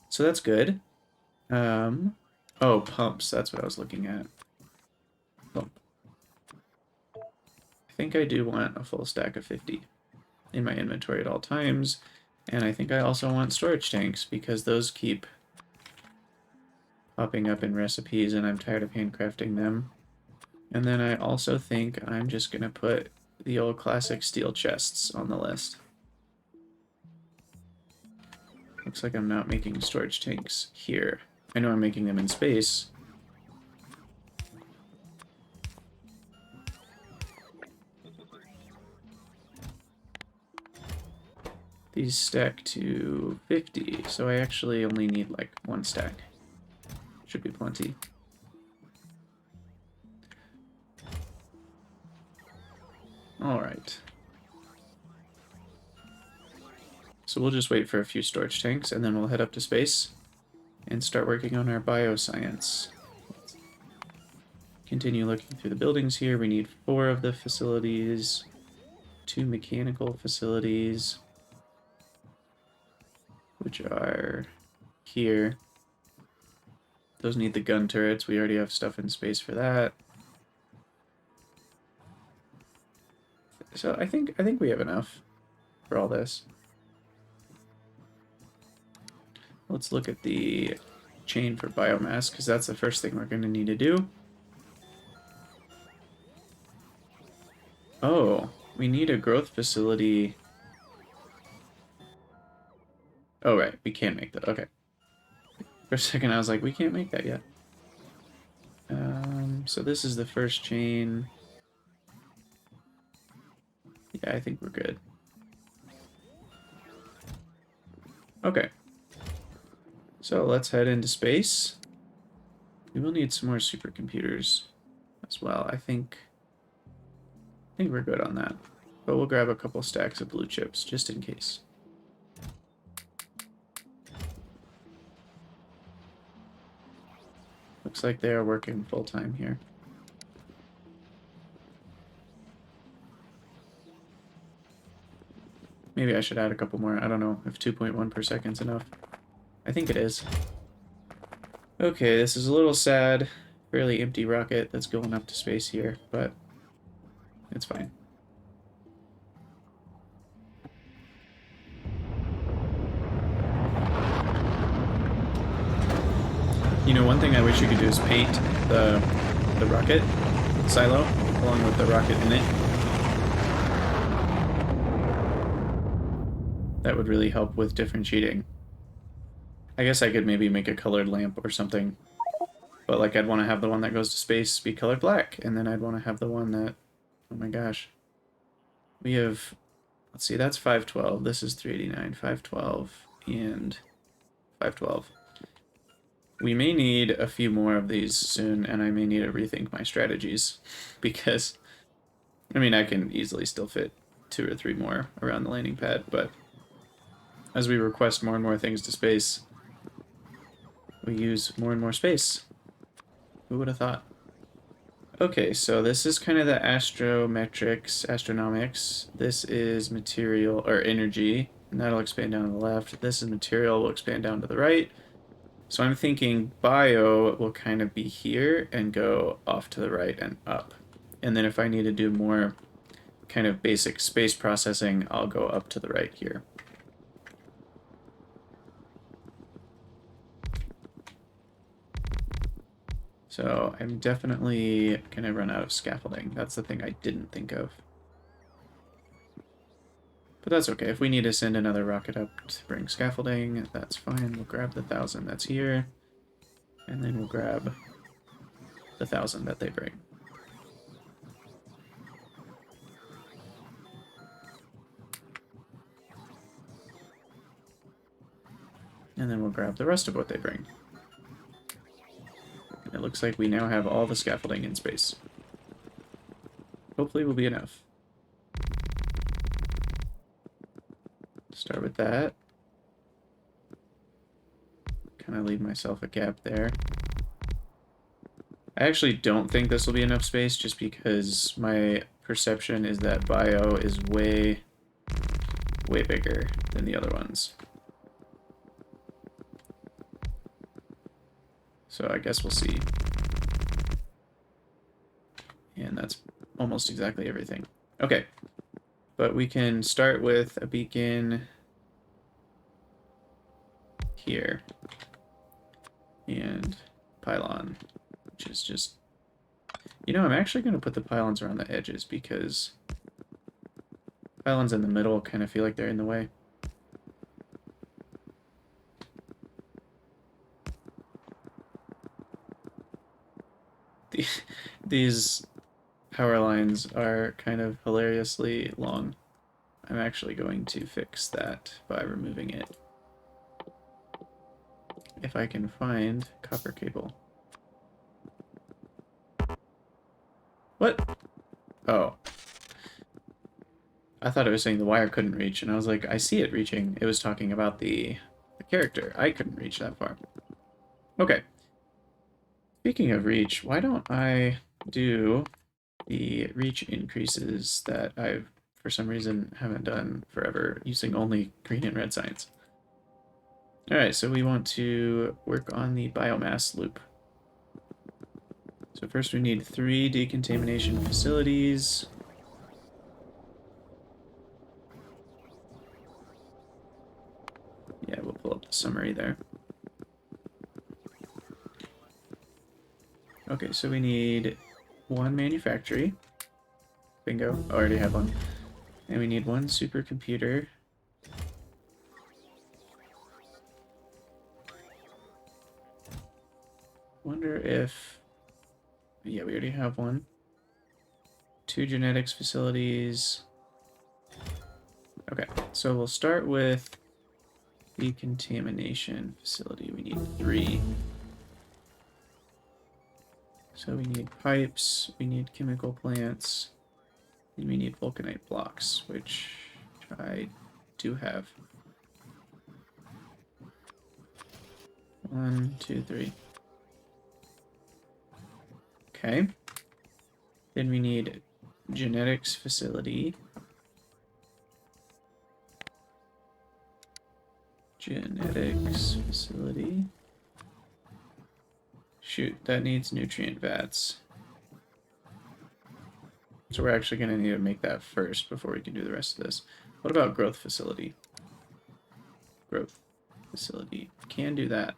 So that's good. Oh, pumps. That's what I was looking at. Pump. I think I do want a full stack of 50 in my inventory at all times. And I think I also want storage tanks because those keep popping up in recipes and I'm tired of handcrafting them. And then I also think I'm just going to put the old classic steel chests on the list. Looks like I'm not making storage tanks here. I know I'm making them in space. These stack to 50, so I actually only need like one stack. Should be plenty. Alright. So we'll just wait for a few storage tanks, and then we'll head up to space and start working on our bioscience. Let's continue looking through the buildings here. We need 4 of the facilities, 2 mechanical facilities, which are here. Those need the gun turrets. We already have stuff in space for that. So I think we have enough for all this. Let's look at the chain for biomass, because that's the first thing we're going to need to do. Oh, we need a growth facility. Oh, right, we can't make that. Okay. For a second, I was like, we can't make that yet. So this is the first chain. Yeah, I think we're good. Okay. So let's head into space. We will need some more supercomputers as well. I think we're good on that. But we'll grab a couple stacks of blue chips just in case. Looks like they are working full-time here. Maybe I should add a couple more. I don't know if 2.1 per second is enough. I think it is. Okay, this is a little sad. Fairly empty rocket that's going up to space here, but it's fine. You know, one thing I wish you could do is paint the rocket silo along with the rocket in it. That would really help with differentiating. I guess I could maybe make a colored lamp or something. But like I'd want to have the one that goes to space be colored black, and then I'd want to have the one that, oh my gosh. We have, let's see, that's 512. This is 389, 512, and 512. We may need a few more of these soon, and I may need to rethink my strategies. Because, I mean, I can easily still fit 2 or 3 more around the landing pad, but as we request more and more things to space, we use more and more space. Who would have thought? Okay, so this is kind of the astronomics. This is material, or energy, and that'll expand down to the left. This is material, will expand down to the right. So I'm thinking bio will kind of be here and go off to the right and up. And then if I need to do more kind of basic space processing, I'll go up to the right here. So I'm definitely going to run out of scaffolding. That's the thing I didn't think of. But that's okay. If we need to send another rocket up to bring scaffolding, that's fine. We'll grab the 1,000 that's here. And then we'll grab the 1,000 that they bring. And then we'll grab the rest of what they bring. It looks like we now have all the scaffolding in space. Hopefully will be enough. Start with that. Kind of leave myself a gap there. I actually don't think this will be enough space just because my perception is that bio is way bigger than the other ones. So I guess we'll see. And that's almost exactly everything. Okay. But we can start with a beacon here. And pylon, which is just... You know, I'm actually going to put the pylons around the edges because pylons in the middle kind of feel like they're in the way. These power lines are kind of hilariously long. I'm actually going to fix that by removing it. If I can find copper cable. What? Oh. I thought it was saying the wire couldn't reach, and I was like, I see it reaching. It was talking about the character. I couldn't reach that far. Okay. Speaking of reach, why don't I do the reach increases that I've, for some reason, haven't done forever, using only green and red signs. Alright, so we want to work on the biomass loop. So first we need 3 decontamination facilities. Yeah, we'll pull up the summary there. Okay, so we need 1 manufactory. Bingo, already have one. And we need 1 supercomputer. Wonder if... Yeah, we already have 1. 2 genetics facilities. Okay, so we'll start with decontamination facility. We need 3. So we need pipes, we need chemical plants, and we need vulcanite blocks, which I do have. 1, 2, 3. Okay. Then we need genetics facility. Genetics facility. Shoot, that needs nutrient vats. So we're actually going to need to make that first before we can do the rest of this. What about growth facility? Growth facility. Can do that.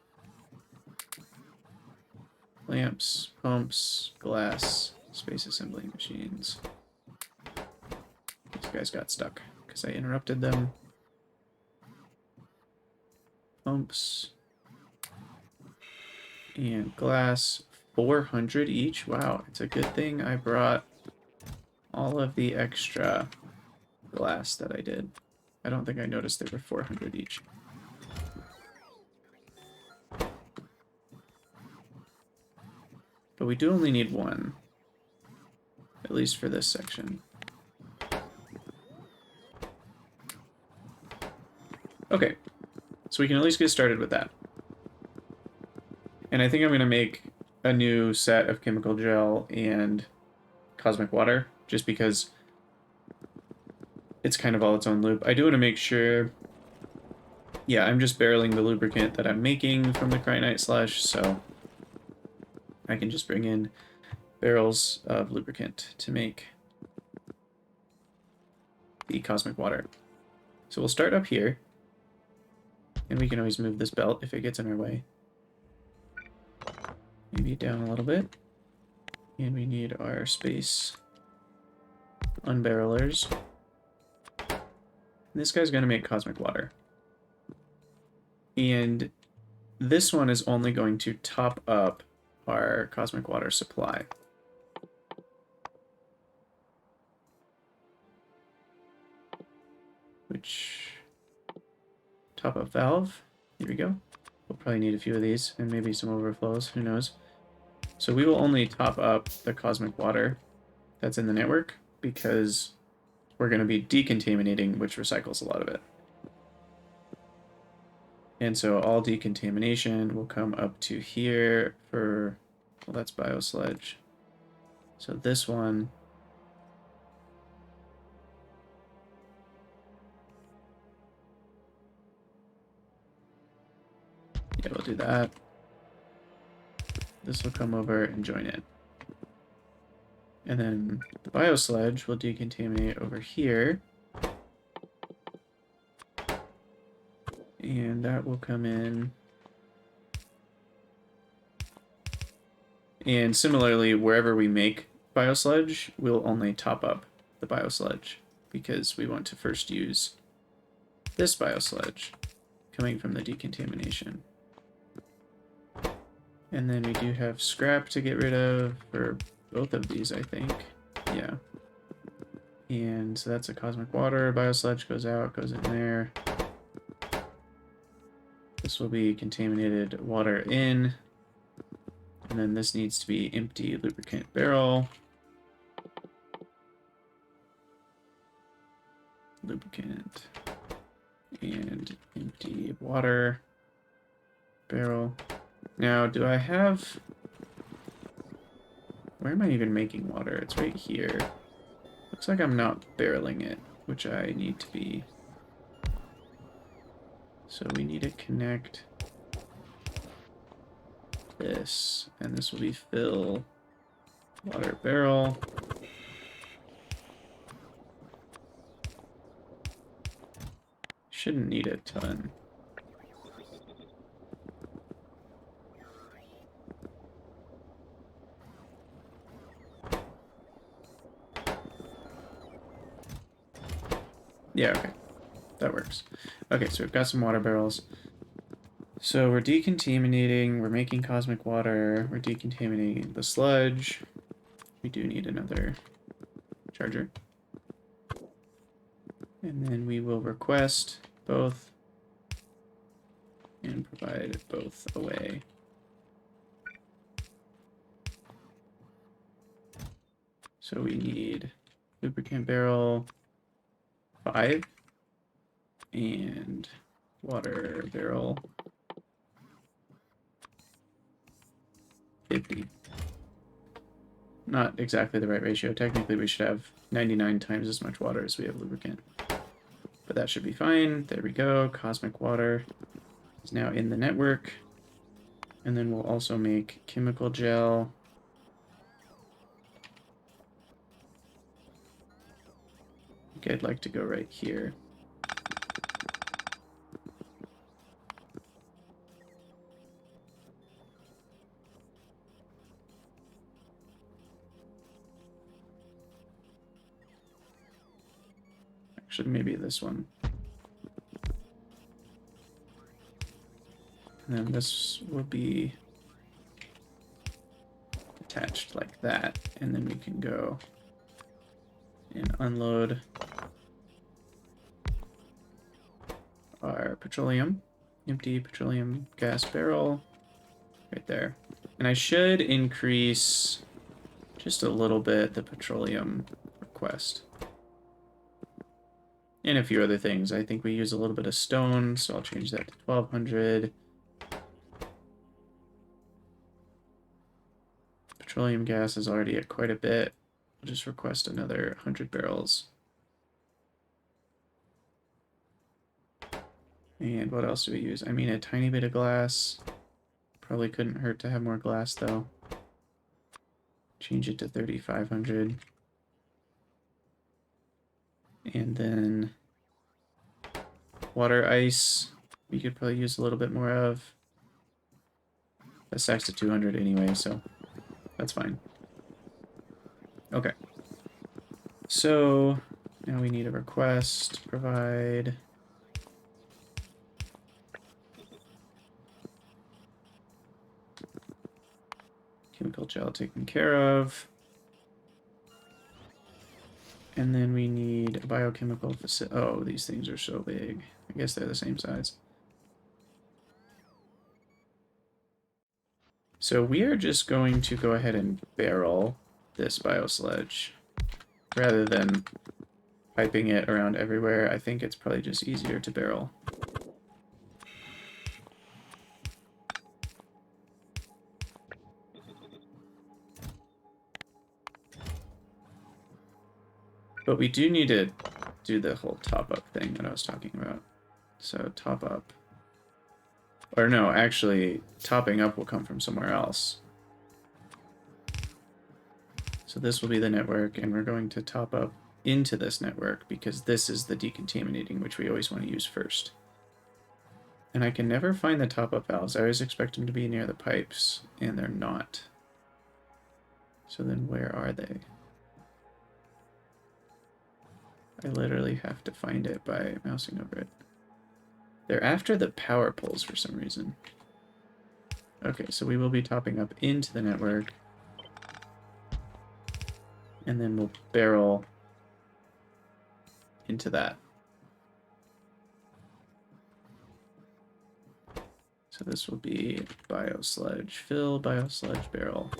Lamps, pumps, glass, space assembly machines. These guys got stuck because I interrupted them. Pumps. And glass, 400 each. Wow, it's a good thing I brought all of the extra glass that I did. I don't think I noticed they were 400 each. But we do only need 1. At least for this section. Okay, so we can at least get started with that. And I think I'm going to make a new set of chemical gel and cosmic water, just because it's kind of all its own loop. I do want to make sure... Yeah, I'm just barreling the lubricant that I'm making from the Krydax sludge, so I can just bring in barrels of lubricant to make the cosmic water. So we'll start up here, and we can always move this belt if it gets in our way. Maybe down a little bit. And we need our space unbarrelers. And this guy's going to make cosmic water. And this one is only going to top up our cosmic water supply. Which... top up valve. Here we go. We'll probably need a few of these and maybe some overflows, who knows. So we will only top up the cosmic water that's in the network because we're going to be decontaminating, which recycles a lot of it. And so all decontamination will come up to here for, well, that's Biosludge. So this one, yeah, we'll do that. This will come over and join it. And then the biosludge will decontaminate over here. And that will come in. And similarly, wherever we make biosludge, we'll only top up the biosludge because we want to first use this biosludge coming from the decontamination. And then we do have scrap to get rid of for both of these, I think. Yeah. And so that's a cosmic water. Biosludge goes out, goes in there. This will be contaminated water in. And then this needs to be empty lubricant barrel. Lubricant. And empty water barrel. Now, do I have... Where am I even making water? It's right here. Looks like I'm not barreling it, which I need to be. So we need to connect this, and this will be fill water barrel. Shouldn't need a ton. Yeah, okay. That works. Okay, so we've got some water barrels. So we're decontaminating, we're making cosmic water, we're decontaminating the sludge. We do need another charger. And then we will request both and provide both away. So we need lubricant barrel 5 and water barrel 50. Not exactly the right ratio. Technically we should have 99 times as much water as we have lubricant. But that should be fine. There we go. Cosmic water is now in the network. And then we'll also make chemical gel. I think I'd like to go right here. Actually, maybe this one. And then this will be attached like that. And then we can go and unload our petroleum, empty petroleum gas barrel right there. And I should increase just a little bit the petroleum request. And a few other things. I think we use a little bit of stone, so I'll change that to 1200. Petroleum gas is already at quite a bit. I'll just request another 100 barrels. And what else do we use? I mean, a tiny bit of glass. Probably couldn't hurt to have more glass, though. Change it to 3,500. And then water ice, we could probably use a little bit more of. That stacks to 200 anyway, so that's fine. Okay. So now we need a request, provide chemical gel taken care of. And then we need a biochemical facility. Oh, these things are so big. I guess they're the same size. So we are just going to go ahead and barrel this biosludge rather than piping it around everywhere. I think it's probably just easier to barrel. But we do need to do the whole top-up thing that I was talking about. So top up. Or no, actually, topping up will come from somewhere else. So this will be the network, and we're going to top up into this network because this is the decontaminating, which we always want to use first. And I can never find the top-up valves. I always expect them to be near the pipes, and they're not. So then where are they? I literally have to find it by mousing over it. They're after the power poles for some reason. Okay, so we will be topping up into the network. And then we'll barrel into that. So this will be biosludge fill, biosludge barrel.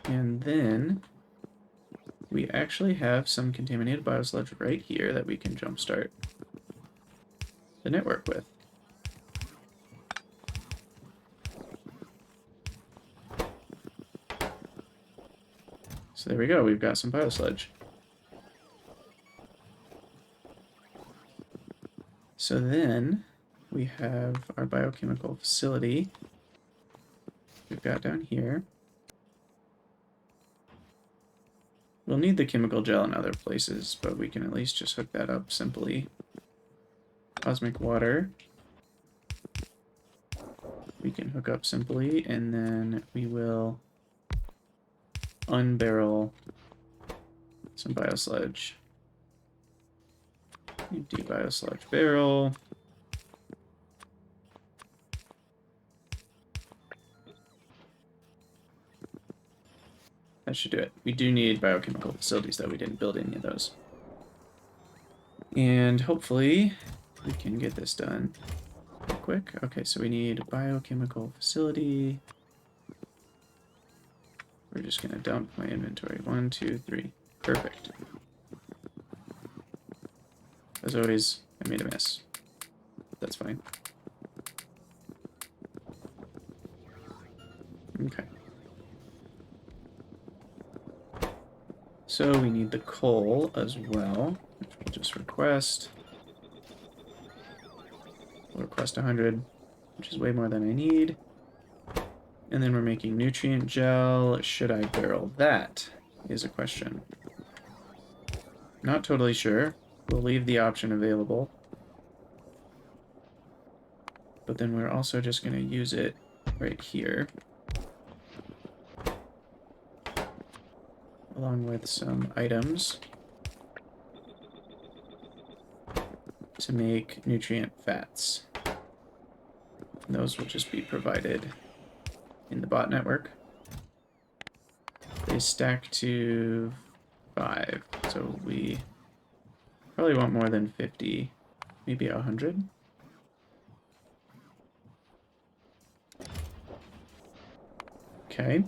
And then we actually have some contaminated biosludge right here that we can jumpstart the network with. So there we go, we've got some biosludge. So then we have our biochemical facility we've got down here. We'll need the chemical gel in other places, but we can at least just hook that up simply. Cosmic water. We can hook up simply, and then we will unbarrel some biosludge. Empty biosludge barrel. That should do it. We do need biochemical facilities, though. We didn't build any of those. And hopefully we can get this done real quick. Okay, so we need a biochemical facility. We're just going to dump my inventory. 1, 2, 3. Perfect. As always, I made a mess. That's fine. Okay. So we need the coal as well, which we'll just request. We'll request 100, which is way more than I need. And then we're making nutrient gel. Should I barrel that? Is a question. Not totally sure. We'll leave the option available. But then we're also just going to use it right here. Along with some items to make nutrient fats. And those will just be provided in the bot network. They stack to 5, so we probably want more than 50, maybe 100. Okay.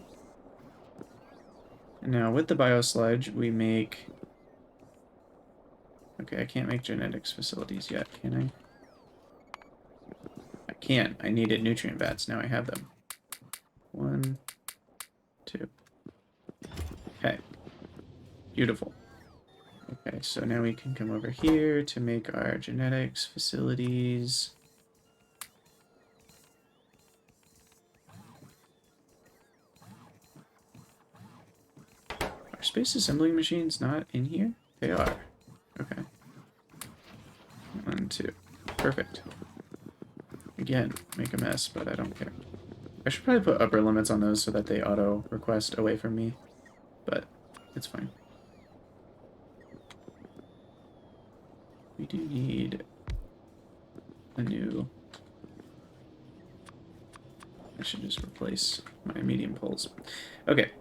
And now with the biosludge, we make... Okay, I can't make genetics facilities yet, can I? I can't. I needed nutrient vats. Now I have them. 1, 2. Okay. Beautiful. Okay, so now we can come over here to make our genetics facilities. Are space assembling machines not in here? They are. Okay. 1, 2. Perfect. Again, make a mess, but I don't care. I should probably put upper limits on those so that they auto-request away from me, but it's fine. We do need a new... I should just replace my medium poles. Okay,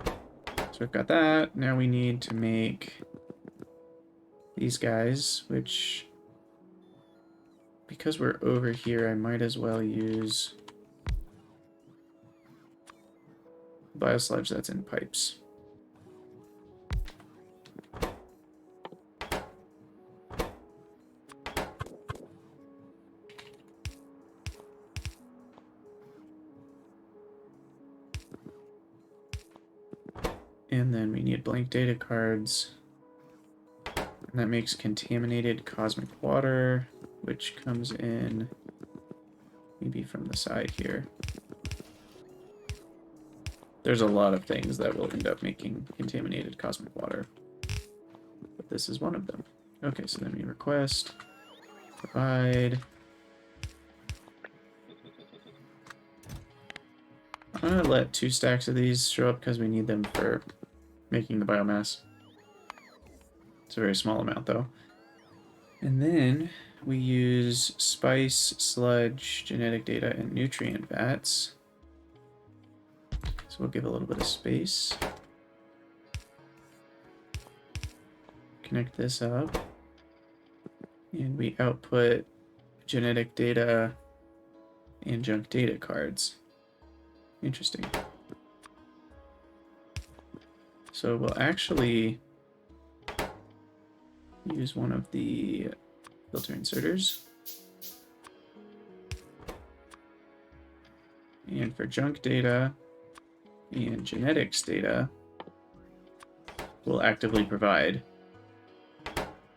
so we've got that. Now we need to make these guys, which because we're over here, I might as well use Biosludge that's in pipes. And then we need blank data cards. And that makes contaminated cosmic water, which comes in maybe from the side here. There's a lot of things that will end up making contaminated cosmic water, but this is one of them. Okay, so then we request, provide. I'm gonna let 2 stacks of these show up because we need them for making the biomass. It's a very small amount though. And then we use spice, sludge, genetic data, and nutrient vats. So we'll give a little bit of space. Connect this up. And we output genetic data and junk data cards. Interesting. So we'll actually use one of the filter inserters. And for junk data and genetics data, we'll actively provide.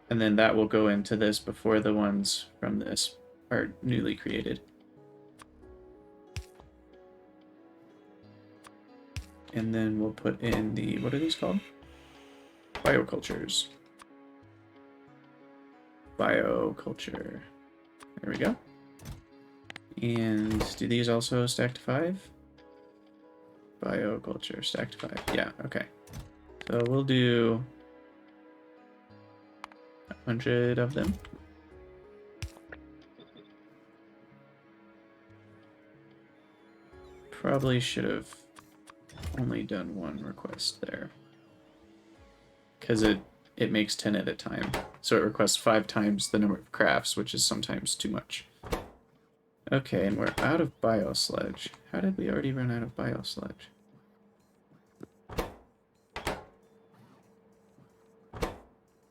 And then that will go into this before the ones from this are newly created. And then we'll put in the, what are these called? Biocultures. Bioculture. There we go. And do these also stack to 5? Bioculture, stack to 5. Yeah, okay. So we'll do 100 of them. Probably should have only done 1 request there, because it makes 10 at a time, so it requests 5 times the number of crafts, which is sometimes too much. Okay, and we're out of Biosludge. How did we already run out of Biosludge?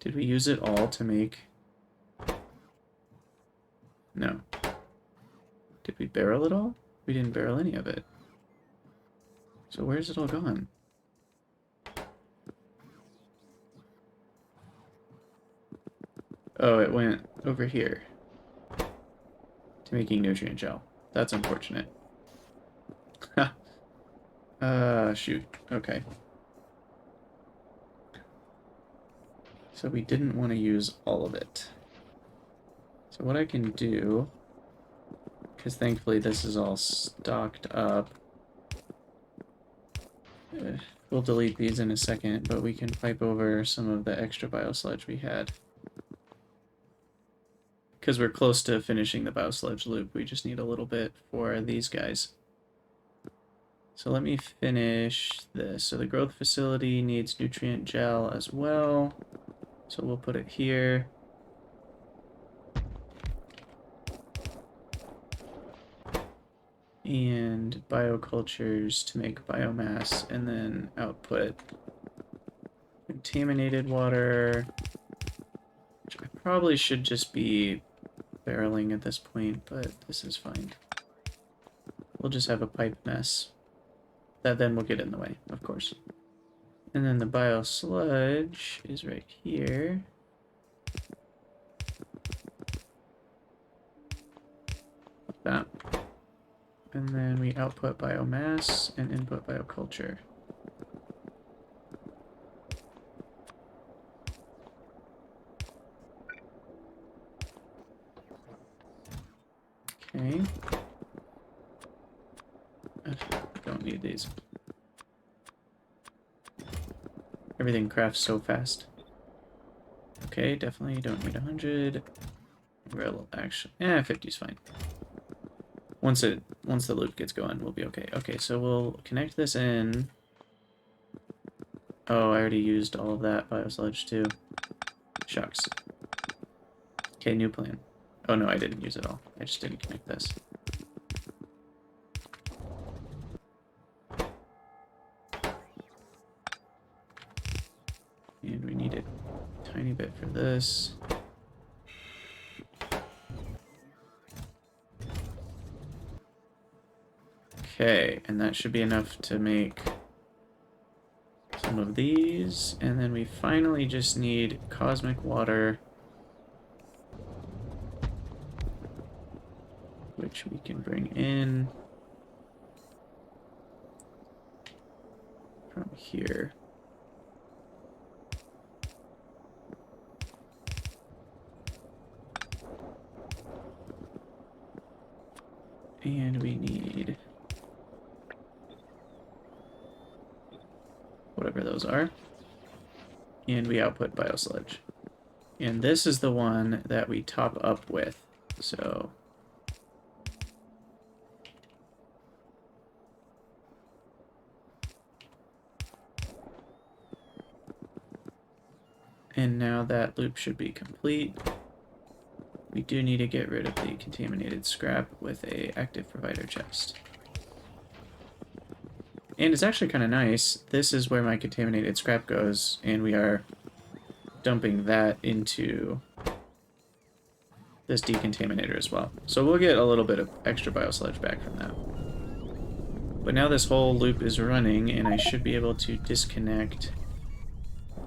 Did we use it all to make... No. Did we barrel it all? We didn't barrel any of it. So where's it all gone? Oh, it went over here to making nutrient gel. That's unfortunate. Shoot. Okay. So we didn't want to use all of it. So what I can do, because thankfully this is all stocked up, we'll delete these in a second, but we can pipe over some of the extra biosludge we had. Because we're close to finishing the biosludge loop, we just need a little bit for these guys. So let me finish this. So the growth facility needs nutrient gel as well. So we'll put it here. And biocultures to make biomass, and then output contaminated water, which I probably should just be barreling at this point, but this is fine. We'll just have a pipe mess. That then will get in the way, of course. And then the biosludge is right here. Like that. And then we output biomass and input bioculture. Okay. Actually, don't need these. Everything crafts so fast. Okay, definitely don't need 100. We'll actually, 50 is fine. Once the loop gets going, we'll be okay. Okay, so we'll connect this in. Oh, I already used all of that biosludge too. Shucks. Okay, new plan. Oh no, I didn't use it all. I just didn't connect this. And we need a tiny bit for this. Okay, and that should be enough to make some of these. And then we finally just need cosmic water, which we can bring in from here. And we need whatever those are. And we output Biosludge. And this is the one that we top up with. So and now that loop should be complete. We do need to get rid of the contaminated scrap with a active provider chest. And it's actually kind of nice. This is where my contaminated scrap goes, and we are dumping that into this decontaminator as well. So we'll get a little bit of extra biosludge back from that. But now this whole loop is running, and I should be able to disconnect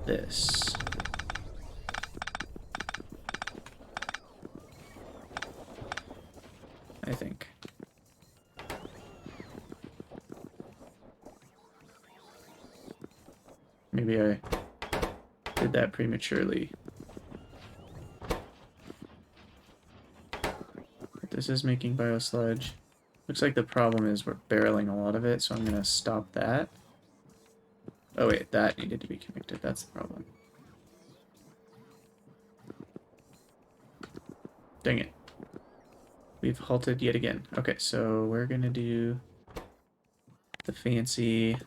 this. I think. Maybe I did that prematurely. But this is making biosludge. Looks like the problem is we're barreling a lot of it, so I'm going to stop that. Oh wait, that needed to be connected. That's the problem. Dang it. We've halted yet again. Okay, so we're going to do the fancy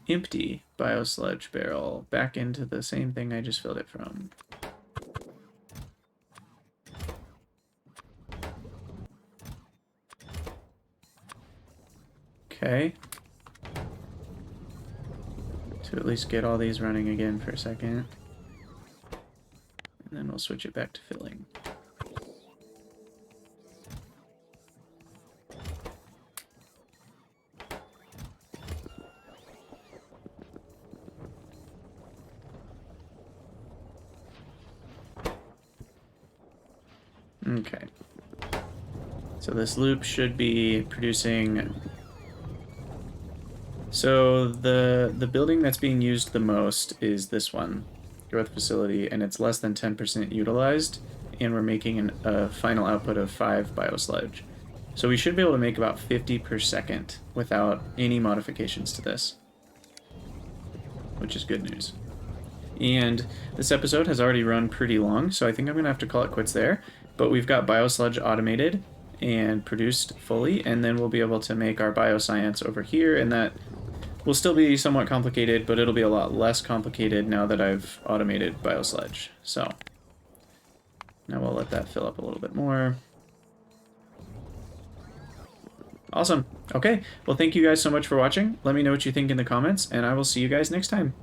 empty biosludge barrel back into the same thing I just filled it from. Okay. To at least get all these running again for a second. And then we'll switch it back to filling. Okay, so this loop should be producing. So the building that's being used the most is this one, growth facility, and it's less than 10% utilized, and we're making a final output of 5 biosludge. So we should be able to make about 50 per second without any modifications to this, which is good news. And this episode has already run pretty long, so I think I'm going to have to call it quits there. But we've got biosludge automated and produced fully, and then we'll be able to make our bioscience over here, and that will still be somewhat complicated, but it'll be a lot less complicated now that I've automated biosludge. So now we'll let that fill up a little bit more. Awesome. Okay, well, thank you guys so much for watching. Let me know what you think in the comments, and I will see you guys next time.